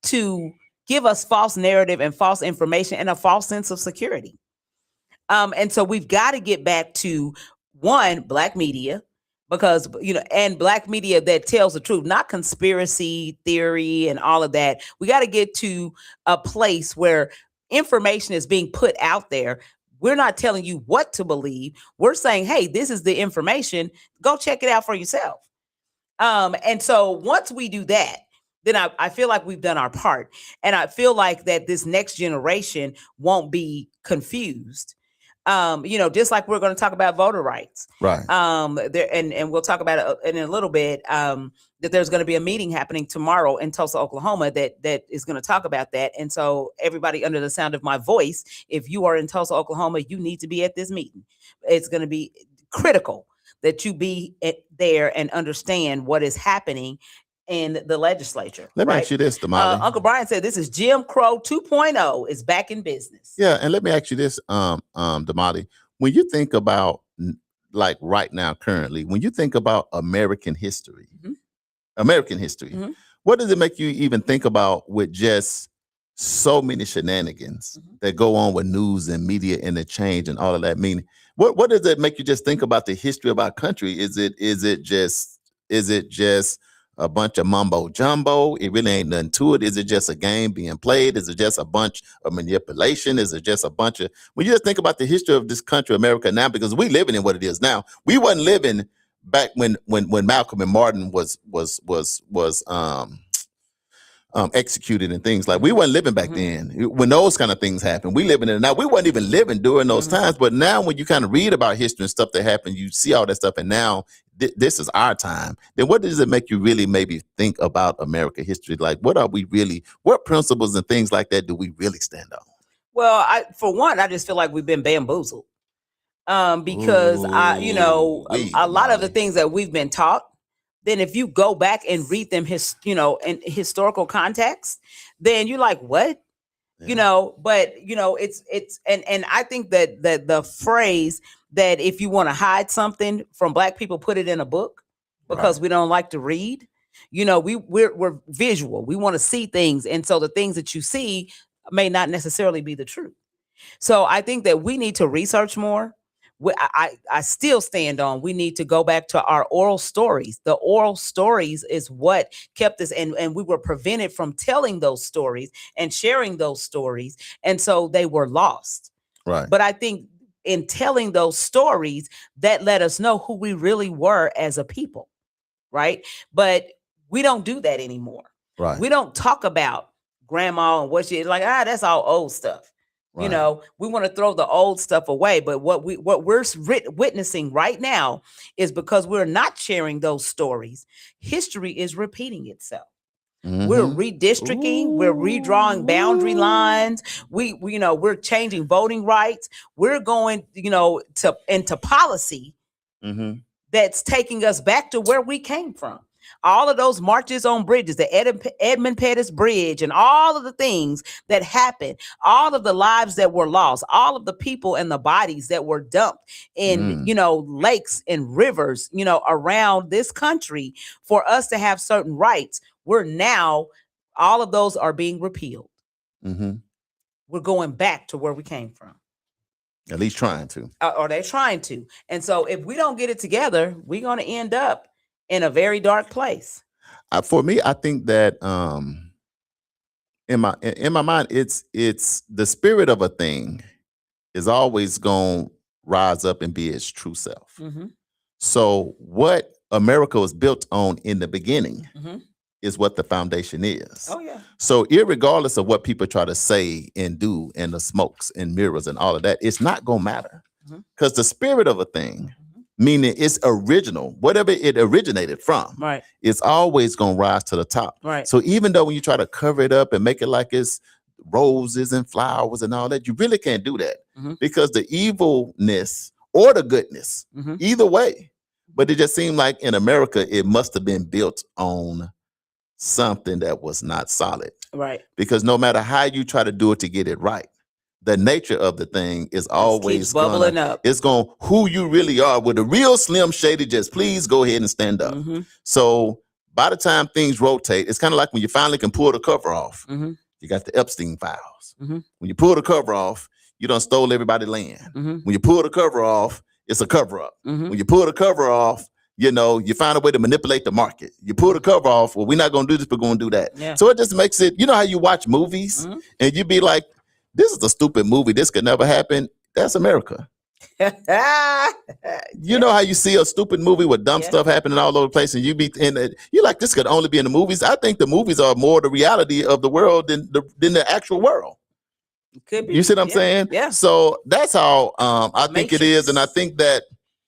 to give us false narrative and false information and a false sense of security. And so we've got to get back to one, Black media, because, you know, and Black media that tells the truth, not conspiracy theory and all of that. We got to get to a place where information is being put out there. We're not telling you what to believe. We're saying, hey, this is the information. Go check it out for yourself. And so once we do that, then I feel like we've done our part. And I feel like that this next generation won't be confused. You know, just like we're going to talk about voter rights. Right. There, and we'll talk about it in a little bit, that there's going to be a meeting happening tomorrow in Tulsa, Oklahoma, that is going to talk about that. And so everybody under the sound of my voice, if you are in Tulsa, Oklahoma, you need to be at this meeting. It's going to be critical that you be there and understand what is happening in the legislature. Let me ask you this, Damali. Uncle Brian said this is Jim Crow 2.0 is back in business. Yeah, and let me ask you this, Damali. When you think about like right now, currently, when you think about American history, Mhm. American history, Mhm. what does it make you even think about with just so many shenanigans that go on with news and media and the change and all of that? Meaning, what does it make you just think about the history of our country? Is it just a bunch of mumbo jumbo? It really ain't nothing to it. Is it just a game being played? Is it just a bunch of manipulation? Is it just a bunch of, when you just think about the history of this country, America now, because we living in what it is now. We wasn't living back when Malcolm and Martin was executed and things like, we weren't living back then when those kind of things happened. We living in it now. We weren't even living during those times, but now when you kind of read about history and stuff that happened, you see all that stuff, and now this is our time. Then what does it make you really maybe think about American history? Like, what principles and things like that do we really stand on? Well, for one, I just feel like we've been bamboozled. Because a lot of the things that we've been taught, then if you go back and read them in historical context, then you're like, what? Yeah. But it's and I think that the phrase that if you want to hide something from Black people, put it in a book, because we don't like to read. We're visual. We want to see things, and so the things that you see may not necessarily be the truth. So I think that we need to research more. I still stand on, we need to go back to our oral stories. The oral stories is what kept us, and we were prevented from telling those stories and sharing those stories. And so they were lost. Right. But I think in telling those stories, that let us know who we really were as a people. Right. But we don't do that anymore. Right. We don't talk about grandma and what she like, that's all old stuff. Right. We want to throw the old stuff away, but what we're witnessing right now is, because we're not sharing those stories, history is repeating itself. We're redistricting, we're redrawing boundary lines. We're changing voting rights. We're going, into policy that's taking us back to where we came from. All of those marches on bridges, the Edmund Pettus Bridge, and all of the things that happened, all of the lives that were lost, all of the people and the bodies that were dumped in, lakes and rivers, around this country for us to have certain rights. All of those are being repealed. We're going back to where we came from. At least trying to. Or they're trying to. And so if we don't get it together, we're going to end up in a very dark place. For me, I think that in my mind, it's the spirit of a thing is always going to rise up and be its true self. So what America was built on in the beginning is what the foundation is. Oh, yeah. So irregardless of what people try to say and do and the smokes and mirrors and all of that, it's not going to matter, because the spirit of a thing, meaning it's original, whatever it originated from, right, it's always going to rise to the top. Right. So even though when you try to cover it up and make it like it's roses and flowers and all that, you really can't do that, because the evilness or the goodness, either way, but it just seemed like in America, it must have been built on something that was not solid. Right. Because no matter how you try to do it to get it right, the nature of the thing is always bubbling up. It's going, who you really are. With a real Slim Shady, just please go ahead and stand up. So by the time things rotate, it's kind of like when you finally can pull the cover off. You got the Epstein files. When you pull the cover off, you done stole everybody's land. When you pull the cover off, it's a cover up. When you pull the cover off, you find a way to manipulate the market. You pull the cover off, well, we're not going to do this, we're going to do that. Yeah. So it just makes it, how you watch movies and you be like, this is a stupid movie, this could never happen. That's America. You know how you see a stupid movie with dumb stuff happening all over the place, and you be in it, you're like, this could only be in the movies. I think the movies are more the reality of the world than the actual world. Could be. You see what I'm saying? Yeah. So that's how I think it is. And I think that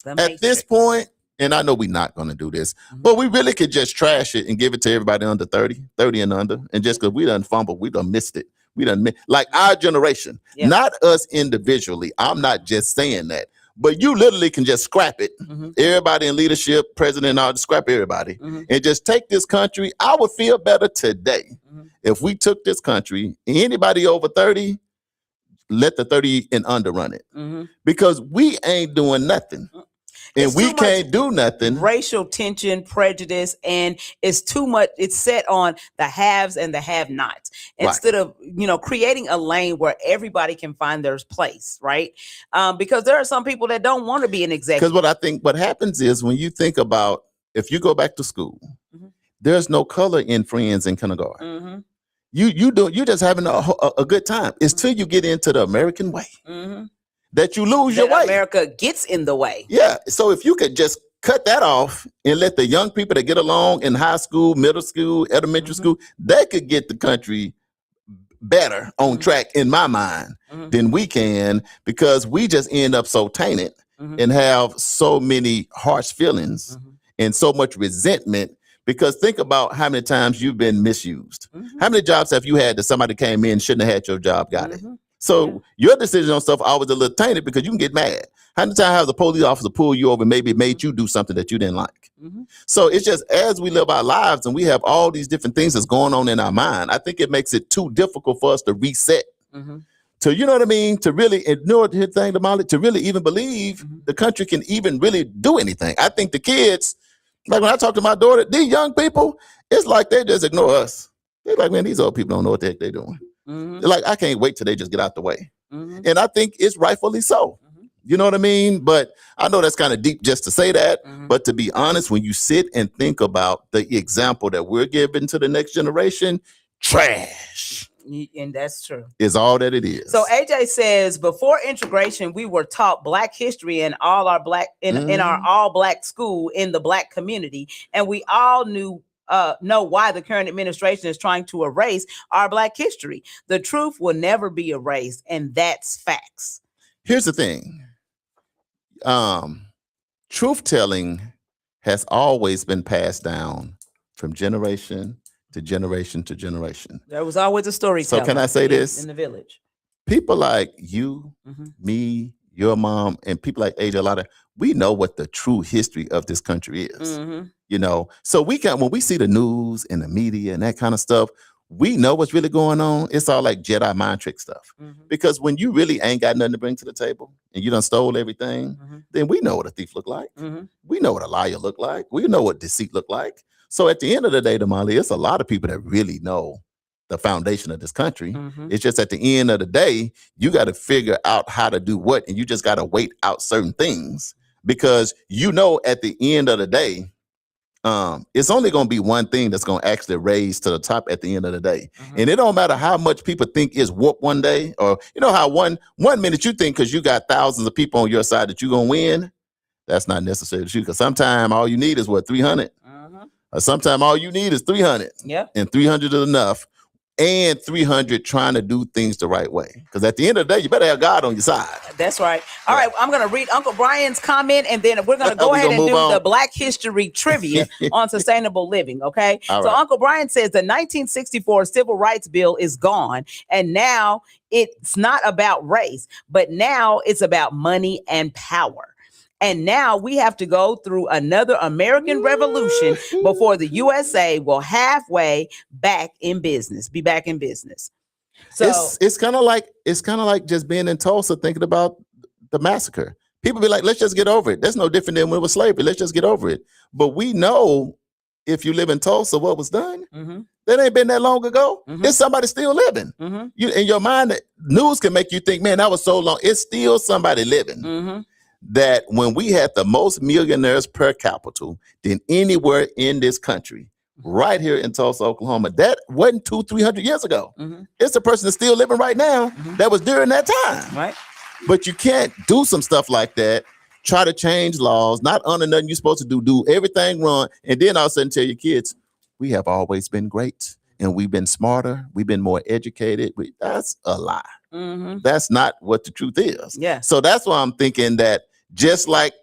at this point, and I know we're not going to do this, but we really could just trash it and give it to everybody under 30 and under. And just because we done fumbled, we done missed it. We done like our generation, not us individually. I'm not just saying that, but you literally can just scrap it. Everybody in leadership, president, all just scrap everybody and just take this country. I would feel better today if we took this country. Anybody over 30, let the 30 and under run it, because we ain't doing nothing. And It's we too much can't do nothing. racial tension, prejudice, and it's too much. It's set on the haves and the have-nots instead of creating a lane where everybody can find their place, right? Because there are some people that don't want to be an executive. Because what I think what happens is when you think about if you go back to school, there's no color in friends in kindergarten. You just having a good time. It's till you get into the American way that you lose your way. America gets in the way. Yeah. So if you could just cut that off and let the young people that get along in high school, middle school, elementary school, they could get the country better on track in my mind than we can, because we just end up so tainted and have so many harsh feelings and so much resentment. Because think about how many times you've been misused. How many jobs have you had that somebody came in, shouldn't have had your job, got it? So your decision on stuff always a little tainted because you can get mad. How many times have the police officer pull you over and maybe made you do something that you didn't like? So it's just as we live our lives and we have all these different things that's going on in our mind, I think it makes it too difficult for us to reset. So you know what I mean? To really ignore the thing, Damali, to really even believe the country can even really do anything. I think the kids, like when I talk to my daughter, these young people, it's like they just ignore us. They're like, man, these old people don't know what the heck they're doing. They're like, I can't wait till they just get out the way. And I think it's rightfully so. You know what I mean? But I know that's kind of deep just to say that. But to be honest, when you sit and think about the example that we're giving to the next generation, trash. And that's true. Is all that it is. So AJ says, before integration, we were taught Black history in all our Black in our all Black school in the Black community, and we all know why the current administration is trying to erase our Black history. The truth will never be erased, and that's facts. Here's the thing. Truth telling has always been passed down from generation to generation to generation. There was always a storyteller. So can I say this? In the village. People like you, me, your mom, and people like AJ, a lot of, we know what the true history of this country is. You know, so we can, when we see the news and the media and that kind of stuff, we know what's really going on. It's all like Jedi mind trick stuff. Because when you really ain't got nothing to bring to the table and you done stole everything, then we know what a thief look like. We know what a liar look like. We know what deceit look like. So at the end of the day, Damali, it's a lot of people that really know the foundation of this country. It's just at the end of the day, you got to figure out how to do what, and you just got to wait out certain things, because you know at the end of the day, it's only going to be one thing that's going to actually raise to the top at the end of the day. And it don't matter how much people think is whoop one day, or you know how one minute you think because you got thousands of people on your side that you're going to win. That's not necessarily true, because sometimes all you need is what, 300? Or sometimes all you need is 300. And 300 is enough. And 300 trying to do things the right way. Because at the end of the day, you better have God on your side. That's right. All right, I'm going to read Uncle Brian's comment, and then we're going to go ahead and do the Black history trivia on sustainable living, okay? All so right. Uncle Brian says the 1964 Civil Rights Bill is gone, and now it's not about race, but now it's about money and power. And now we have to go through another American Revolution before the USA will halfway back in business, be back in business. So it's kind of like just being in Tulsa thinking about the massacre. People be like, let's just get over it. That's no different than when it was slavery. Let's just get over it. But we know if you live in Tulsa, what was done, that ain't been that long ago. It's somebody still living. You, in your mind, news can make you think, man, that was so long. It's still somebody living. That when we had the most millionaires per capita than anywhere in this country, right here in Tulsa, Oklahoma, that wasn't 200-300 years ago. It's a person that's still living right now that was during that time. Right. But you can't do some stuff like that, try to change laws, not honor nothing you're supposed to do everything wrong, and then all of a sudden tell your kids, we have always been great, and we've been smarter, we've been more educated. That's a lie. That's not what the truth is. Yeah. So that's why I'm thinking that just like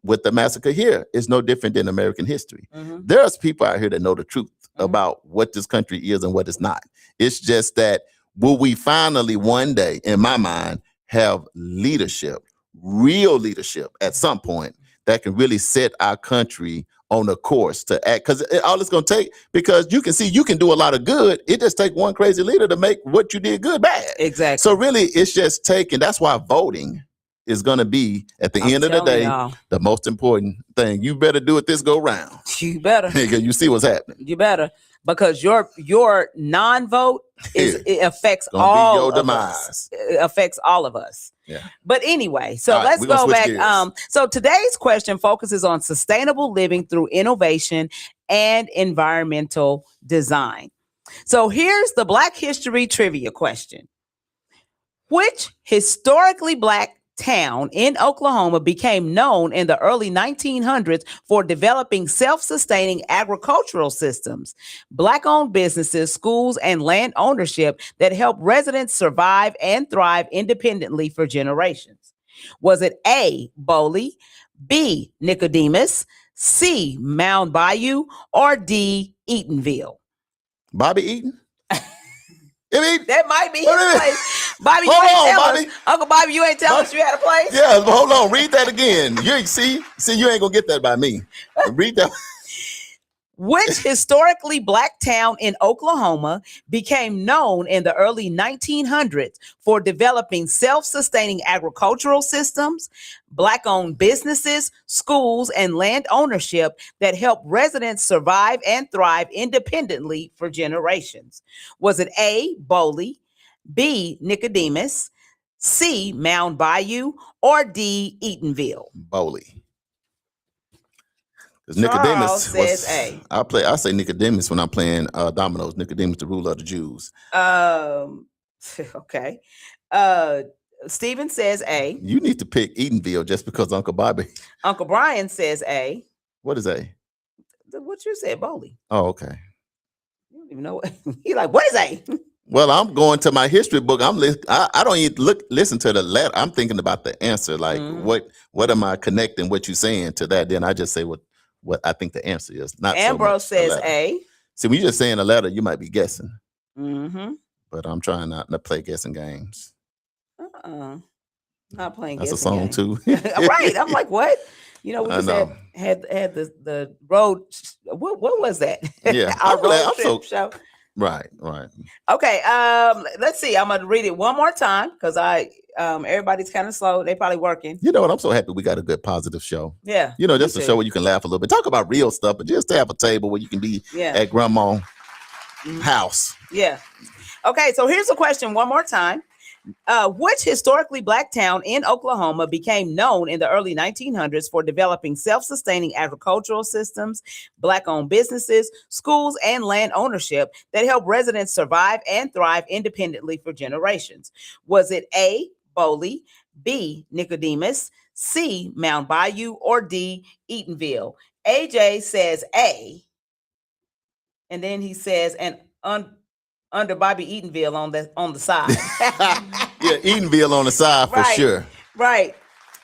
with the massacre here, it's no different than American history. There's people out here that know the truth about what this country is and what it's not. It's just that will we finally one day, in my mind, have leadership, real leadership at some point that can really set our country on a course to act, because all it's going to take, because you can see you can do a lot of good. It just take one crazy leader to make what you did good bad. Exactly. So really, it's just taking. That's why voting is going to be at the I'm end of the telling day y'all. the most important thing. You better do it this go round. You better. Nigga, you see what's happening. You better, because your non-vote it affects Gonna be all your of demise. us. It affects all of us. Yeah. But anyway, so All right, let's we're gonna go switch back. gears. So today's question focuses on sustainable living through innovation and environmental design. So here's the Black History trivia question. Which historically Black town in Oklahoma became known in the early 1900s for developing self-sustaining agricultural systems, Black-owned businesses, schools, and land ownership that helped residents survive and thrive independently for generations? Was it A, Boley, B, Nicodemus, C, Mound Bayou, or D, Eatonville? Bobby Eaton? I mean, That might be his Wait a minute. place. Bobby, you Hold ain't on, tell Bobby. us. Uncle Bobby, you ain't tell us you had a place? yeah, but hold on. Read that again. You ain't see, you ain't gonna get that by me. Read that. Which historically Black town in Oklahoma became known in the early 1900s for developing self-sustaining agricultural systems, Black-owned businesses, schools, and land ownership that helped residents survive and thrive independently for generations? Was it A, Boley, B, Nicodemus, C, Mound Bayou, or D, Eatonville? Boley. Because Charles Nicodemus says was, A. I say Nicodemus when I'm playing dominoes. Nicodemus, the ruler of the Jews. Okay. Stephen says A. You need to pick Eatonville just because Uncle Bobby. Uncle Brian says A. What is A? What you said, Boley? Oh, okay. You don't even know what he like. What is A? Well, I'm going to my history book. I don't even listen to the letter. I'm thinking about the answer. Like what am I connecting what you're saying to that? Then I just say what I think the answer is. Not Ambrose so much the says letter. A. See, when you're just saying a letter, you might be guessing. Mm-hmm. But I'm trying not to play guessing games. Not playing That's a guessing song games. too. Right. I'm like, what? You know, we I just know. had the road. What was that? Yeah, Our I'm glad- road I'm trip so- show. Right. Okay, let's see. I'm gonna read it one more time because everybody's kind of slow. They probably working. You know what? I'm so happy we got a good positive show. Yeah. You know, me just a too. show where you can laugh a little bit. Talk about real stuff, but just to have a table where you can be Yeah. at grandma's house. Yeah. Okay, so here's the question one more time. Which historically Black town in Oklahoma became known in the early 1900s for developing self-sustaining agricultural systems, Black-owned businesses, schools, and land ownership that helped residents survive and thrive independently for generations? Was it A, Boley, B, Nicodemus, C, Mound Bayou, or D, Eatonville? AJ says A, and then he says, under Bobby Eatonville on the side. Yeah, Eatonville on the side for sure. Right.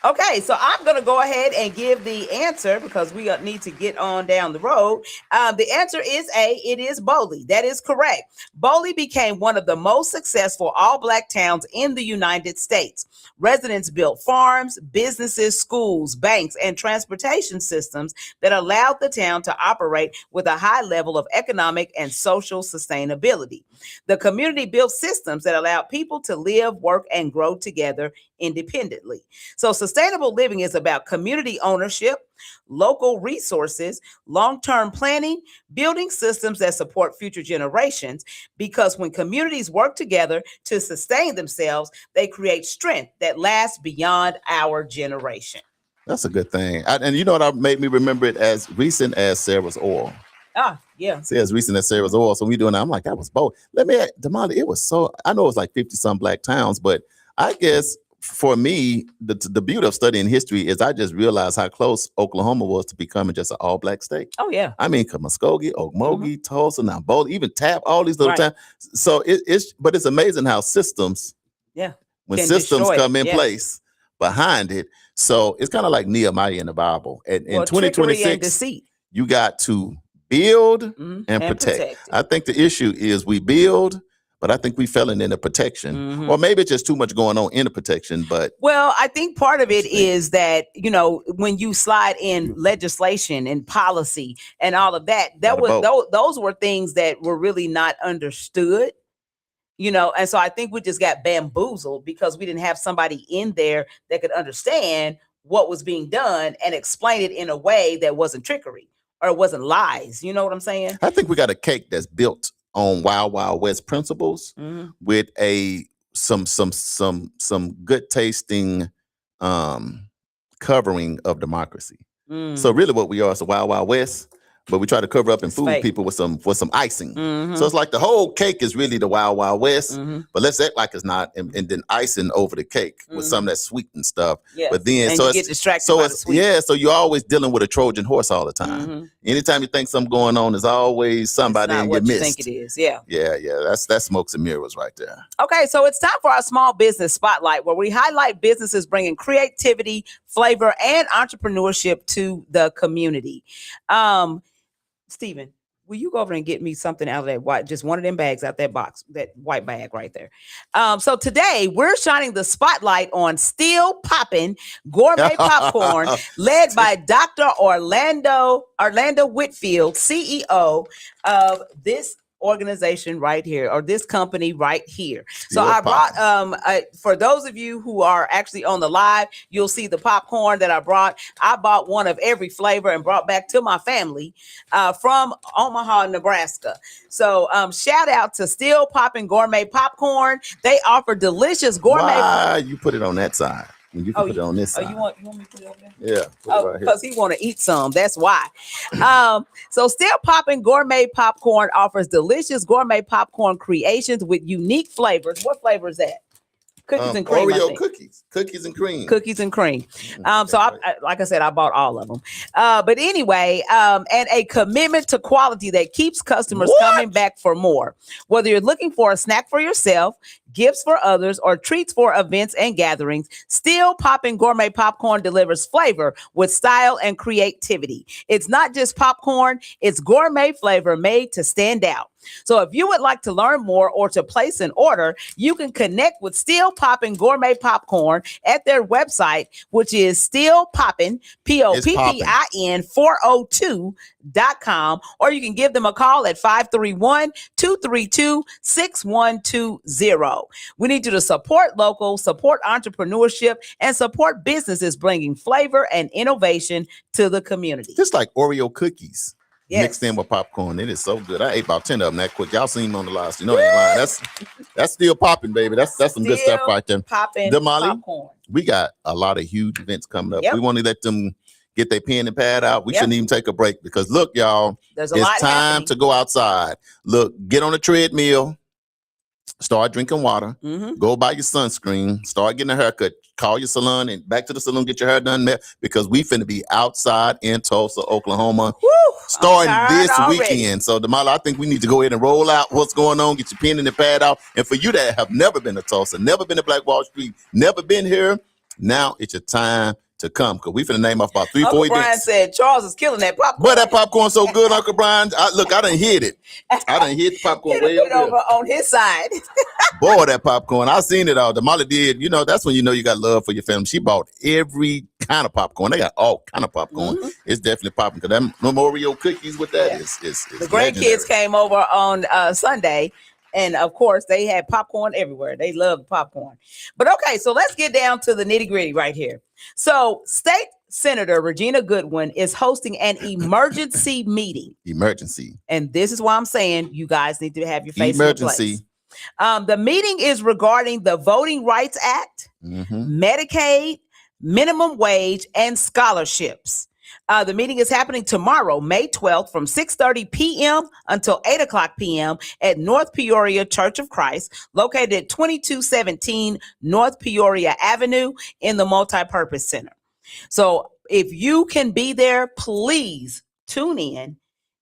Okay, so I'm going to go ahead and give the answer because we need to get on down the road. The answer is A. It is Boley. That is correct. Boley became one of the most successful all-Black towns in the United States. Residents built farms, businesses, schools, banks, and transportation systems that allowed the town to operate with a high level of economic and social sustainability. The community built systems that allowed people to live, work, and grow together independently. So sustainable living is about community ownership, local resources, long-term planning, building systems that support future generations, because when communities work together to sustain themselves, they create strength that lasts beyond our generation. That's a good thing. And you know what made me remember it as recent as Sarah's Oil. Ah, yeah. See, as recent as Sarah's Oil. So we doing that. I'm like, that was bold. Damali, it was so, I know it was like 50 some Black towns, but I guess for me, the beauty of studying history is I just realized how close Oklahoma was to becoming just an all Black state. Oh, yeah. I mean, Muskogee, Okmulgee, Tulsa, now Boulder, even Tapp, all these little Right. towns. So it's amazing how systems, Yeah. when Can systems destroy it. come in Yeah. place behind it. So it's kind of like Nehemiah in the Bible. And in Well, trickery and 2026, deceit. you got to build Mhm. and protect. it. I think the issue is we build, but I think we fell in the protection. Mhm. Or maybe it's just too much going on in the protection. But Well, I think part of it is that, when you slide in legislation and policy and all of that, Gotta vote. those were things that were really not understood. And so I think we just got bamboozled because we didn't have somebody in there that could understand what was being done and explain it in a way that wasn't trickery or it wasn't lies. You know what I'm saying? I think we got a cake that's built on Wild Wild West principles with some good tasting covering of democracy. So really what we are is a Wild Wild West, but we try to cover up and fool people with some icing. So it's like the whole cake is really the Wild Wild West, but let's act like it's not, and then icing over the cake with some of that sweet and stuff. Yes. But then And so you it's get distracted so by it's the sweet. yeah, so you're always dealing with a Trojan horse all the time. Anytime you think something going on, there's always somebody It's not in what your you midst. think it is. Yeah. Yeah, that's smokes and mirrors right there. Okay, so it's time for our small business spotlight, where we highlight businesses bringing creativity, flavor, and entrepreneurship to the community. Stephen, will you go over and get me something out of that white, just one of them bags out that box, that white bag right there. So today we're shining the spotlight on Still Poppin' Gourmet Popcorn, led by Dr. Orlando Whitfield, CEO of this organization right here, or this company right here. So I brought for those of you who are actually on the live, you'll see the popcorn that I brought. I bought one of every flavor and brought back to my family from Omaha, Nebraska. So shout out to Still Poppin' Gourmet Popcorn. They offer delicious gourmet. Why you put it on that side when you can put it on this side? You want me to put it over there? Yeah. Oh, right here. because he want to eat some. That's why. So Still Poppin' Gourmet Popcorn offers delicious gourmet popcorn creations with unique flavors. What flavor is that? Cookies and cream. Oreo cookies and cream. Cookies and cream. So I, like I said, I bought all of them. But anyway, and a commitment to quality that keeps customers coming back for more. Whether you're looking for a snack for yourself, gifts for others, or treats for events and gatherings, Still Poppin' Gourmet Popcorn delivers flavor with style and creativity. It's not just popcorn, it's gourmet flavor made to stand out. So if you would like to learn more or to place an order, you can connect with Still Poppin' Gourmet Popcorn at their website, which is Still Poppin', POPPIN 402.com, or you can give them a call at 531-232-6120. We need you to support local, support entrepreneurship, and support businesses bringing flavor and innovation to the community. Just like Oreo cookies. Yes. Mixed in with popcorn. It is so good. I ate about 10 of them that quick. Y'all seen them on the list. You know they ain't lying. That's still popping, baby. That's some good stuff right there. Popping Damali, popcorn. we got a lot of huge events coming up. Yep. We want to let them get their pen and pad out. We shouldn't even take a break because look, y'all, There's a lot it's time happening. to go outside. Look, get on a treadmill. Start drinking water. Go buy your sunscreen. Start getting a haircut. Call your salon and back to the salon. Get your hair done because we finna be outside in Tulsa, Oklahoma, starting this weekend. So, Damali, I think we need to go ahead and roll out what's going on. Get your pen and the pad out. And for you that have never been to Tulsa, never been to Black Wall Street, never been here, now it's your time to come because we finna name off about 3-4 Uncle events. Brian said Charles is killing that popcorn. Boy, that popcorn's so good, Uncle Brian. I done hit it. I done hit the popcorn way over on his side. Boy, that popcorn. I seen it all. Damali did. You know, that's when you know you got love for your family. She bought every kind of popcorn. They got all kind of popcorn. It's definitely popping because that Oreo cookies with that is the grandkids came over on Sunday. And of course, they had popcorn everywhere. They love popcorn. But okay, so let's get down to the nitty gritty right here. So State Senator Regina Goodwin is hosting an emergency meeting. Emergency. And this is why I'm saying you guys need to have your face emergency. in place. The meeting is regarding the Voting Rights Act, Medicaid, minimum wage, and scholarships. The meeting is happening tomorrow, May 12th, from 6:30 p.m. until 8 o'clock p.m. at North Peoria Church of Christ, located at 2217 North Peoria Avenue in the Multipurpose Center. So if you can be there, please tune in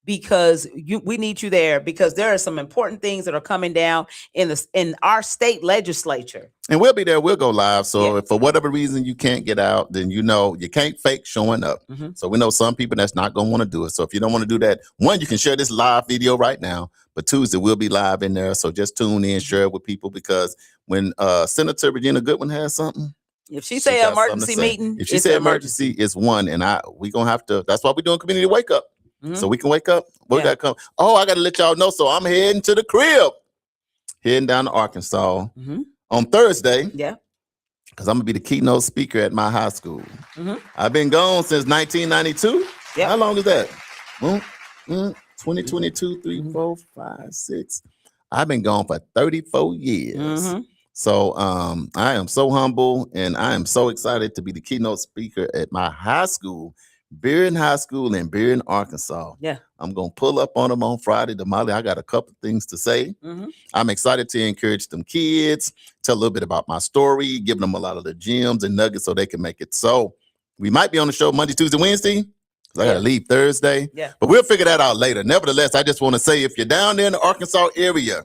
because we need you there because there are some important things that are coming down in our state legislature. And we'll be there. We'll go live. So if for whatever reason you can't get out, then you know you can't fake showing up. So we know some people that's not going to want to do it. So if you don't want to do that, one, you can share this live video right now. But Tuesday we'll be live in there. So just tune in, share it with people because when Senator Regina Goodwin has something, if she say emergency meeting, if she say emergency, it's one. And we gonna have to. That's why we're doing community wake up. So we can wake up. We gotta come. Oh, I gotta let y'all know. So I'm heading to the crib. heading down to Arkansas Mhm. on Thursday Yeah. because I'm gonna be the keynote speaker at my high school. Mhm. I've been gone since 1992. Yep. How long is that? 2022, 3, 4, 5, 6. I've been gone for 34 years. Mhm. So I am so humble and I am so excited to be the keynote speaker at my high school, Bearden High School in Bearden, Arkansas. Yeah. I'm going to pull up on them on Friday. Damali, I got a couple things to say. Mhm. I'm excited to encourage them kids, tell a little bit about my story, give them a lot of the gems and nuggets so they can make it. So we might be on the show Monday, Tuesday, Wednesday. I got to leave Thursday. Yeah. But we'll figure that out later. Nevertheless, I just want to say if you're down there in the Arkansas area,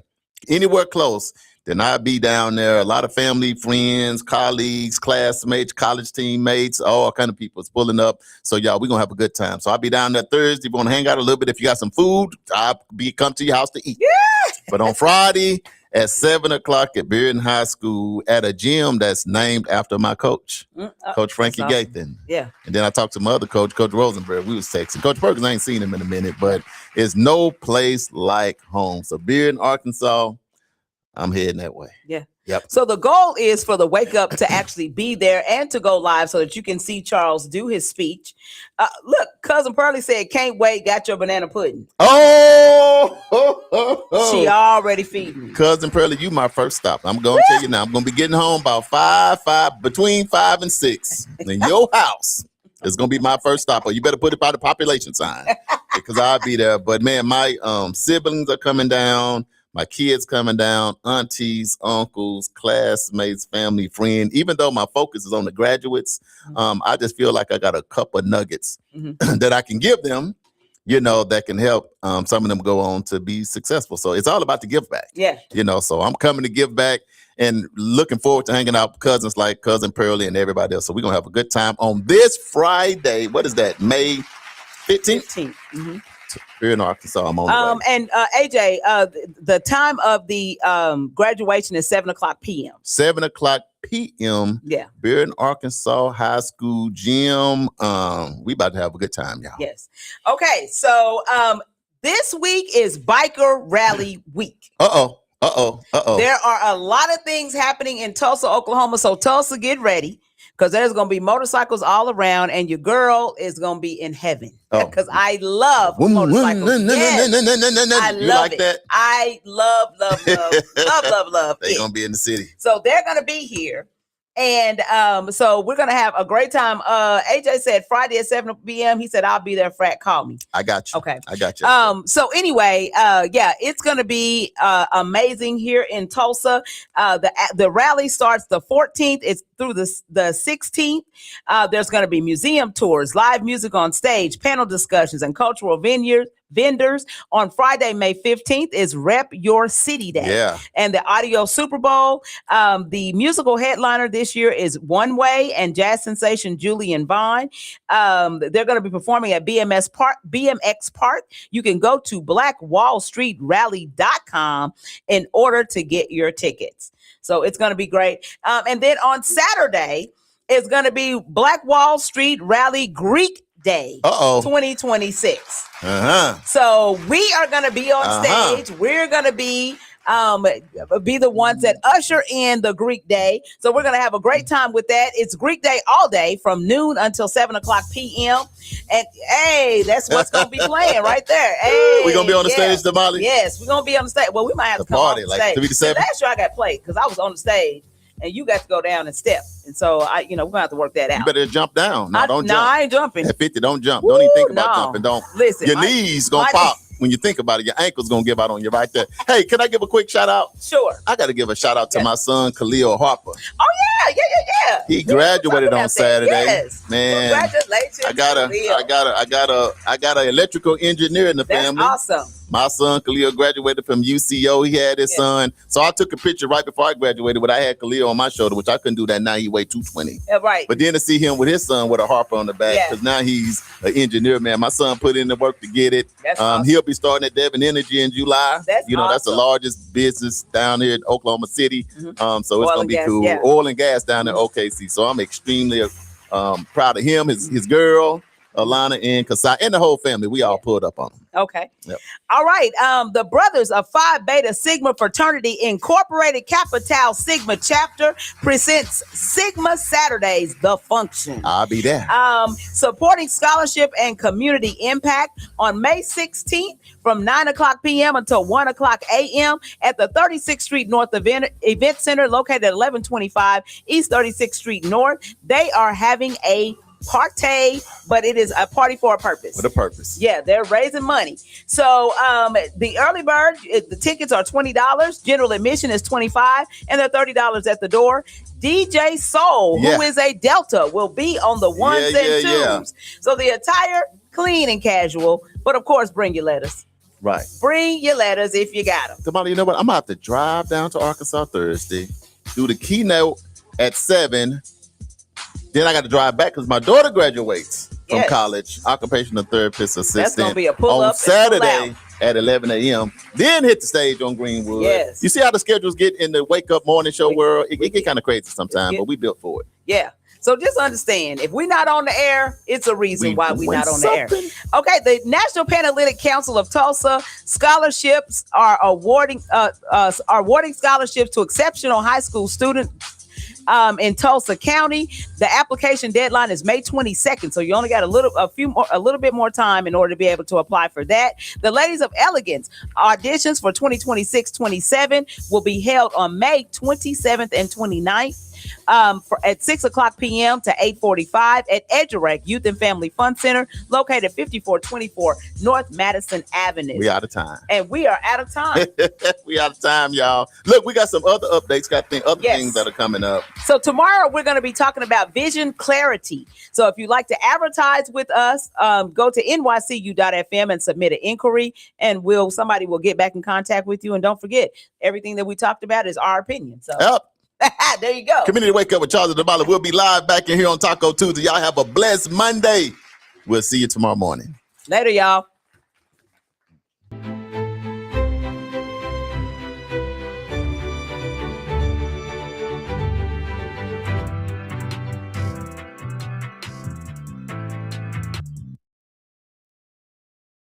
anywhere close, then I'll be down there. A lot of family, friends, colleagues, classmates, college teammates, all kind of people is pulling up. So y'all, we're gonna have a good time. So I'll be down there Thursday. We're gonna hang out a little bit. If you got some food, I'll come to your house to eat. Yeah. But on Friday at 7:00 at Bearden High School at a gym that's named after my coach, Coach Frankie that's awesome. Gathan. Yeah. And then I talked to my other coach, Coach Rosenberg. We was texting. Coach Perkins, I ain't seen him in a minute, but it's no place like home. So Bearden, Arkansas, I'm heading that way. Yeah. Yep. So the goal is for the Wake Up to actually be there and to go live so that you can see Charles do his speech. Look, Cousin Pearlie said, can't wait, got your banana pudding. Oh, She already feeding me. Cousin Pearlie, you my first stop. I'm going to tell you now, I'm going to be getting home about between 5 and 6. In your house is going to be my first stop. Or you better put it by the population sign because I'll be there. But man, my siblings are coming down. My kids coming down, aunties, uncles, classmates, family, friends. Even though my focus is on the graduates, I just feel like I got a couple of nuggets that I can give them, you know, that can help some of them go on to be successful. So it's all about the give back. Yeah. You know, so I'm coming to give back and looking forward to hanging out with cousins like Cousin Pearlie and everybody else. So we're going to have a good time on this Friday. What is that, May 15th? Mm-hmm. Here in Arkansas, I'm on the way. And AJ, the time of the graduation is 7:00 p.m. 7:00 p.m. Yeah. Bearden, Arkansas High School gym. We about to have a good time, y'all. Yes. Okay. So this week is Biker Rally Week. There are a lot of things happening in Tulsa, Oklahoma. So Tulsa, get ready. Because there's going to be motorcycles all around, and your girl is going to be in heaven. Because I love motorcycles. Yes. I love it. That? I love it. They're going to be in the city. So they're going to be here. And so we're going to have a great time. AJ said Friday at 7 p.m. He said, I'll be there, Frat. Call me. I got you. Okay. I got you. So anyway, yeah, it's going to be amazing here in Tulsa. The rally starts the 14th. It's through the 16th. There's going to be museum tours, live music on stage, panel discussions, and cultural vendors. On Friday, May 15th is Rep Your City Day. Yeah. And the audio Super Bowl. The musical headliner this year is One Way and jazz sensation Julian Vaughn. They're going to be performing at BMX Park. You can go to blackwallstreetrally.com in order to get your tickets. So it's going to be great. And then on Saturday, it's going to be Black Wall Street Rally Greek Day 2026. So we are going to be on stage. We're going to be the ones that usher in the Greek Day. So we're going to have a great time with that. It's Greek Day all day from noon until 7:00 p.m. And hey, that's what's going to be playing right there. Hey, we're going to be on the stage, Damali? Yes, we're going to be on the stage. Well, we might have to come party, on the like stage. 3 to 7? Last year I got played because I was on the stage. And you got to go down and step. And so, we're going to have to work that out. You better jump down. No, don't jump. I ain't jumping. At 50, don't jump. Don't even think about jumping. Don't. Listen. Your knees going to pop. When you think about it, your ankle's going to give out on you right there. Hey, can I give a quick shout out? Sure. I got to give a shout out to my son, Khalil Harper. Oh, yeah. He graduated on Saturday. Yes. Man. Congratulations. I got a electrical engineer in the family. That's awesome. My son Khalil graduated from UCO. He had his son. So I took a picture right before I graduated, but I had Khalil on my shoulder, which I couldn't do that now. He weighed 220. Yeah, right. But then to see him with his son with a Harper on the back, because now he's an engineer, man. My son put in the work to get it. That's awesome. He'll be starting at Devon Energy in July. That's That's the largest business down here in Oklahoma City. So it's going to be cool. Yeah. Oil and gas down in OKC. So I'm extremely proud of him, his girl. Alana and Kasai and the whole family. We all pulled up on them. Okay. Yep. All right. The Brothers of Phi Beta Sigma Fraternity Incorporated Kappa Tau Sigma Chapter presents Sigma Saturdays, The Function. I'll be there. Supporting scholarship and community impact on May 16th from 9 o'clock p.m. until 1 o'clock a.m. at the 36th Street North Event Center located at 1125 East 36th Street North. They are having a party, but it is a party for a purpose. With a purpose. Yeah, they're raising money. So the early bird, the tickets are $20. General admission is $25, and they're $30 at the door. DJ Soul, who is a Delta, will be on the ones and twos. Yeah. So the attire, clean and casual, but of course, bring your letters. Right. Bring your letters if you got them. Damali, you know what? I'm about to drive down to Arkansas Thursday, do the keynote at 7. Then I got to drive back because my daughter graduates from college, occupational therapist assistant. That's going to be a pull on up Saturday at 11 a.m. Then hit the stage on Greenwood. Yes. You see how the schedules get in the Wake Up morning show world? It get kind of crazy sometimes, but we built for it. Yeah. So just understand, if we're not on the air, it's a reason why we're not on the air. Okay, the National Panhellenic Council of Tulsa scholarships are awarding scholarships to exceptional high school students in Tulsa County. The application deadline is May 22nd, so you only got a little bit more time in order to be able to apply for that. The Ladies of Elegance auditions for 2026-27 will be held on May 27th and 29th. At 6 o'clock p.m. to 8:45 at Edgerec Youth and Family Fun Center, located 5424 North Madison Avenue. We out of time. And we are out of time. We out of time, y'all. Look, we got some other updates, other things that are coming up. So tomorrow we're going to be talking about vision clarity. So if you'd like to advertise with us, go to nycu.fm and submit an inquiry, and somebody will get back in contact with you. And don't forget, everything that we talked about is our opinion. So. Yep. There you go. Community Wake Up with Charles and Damali. We'll be live back in here on Taco Tuesday. Y'all have a blessed Monday. We'll see you tomorrow morning. Later, y'all.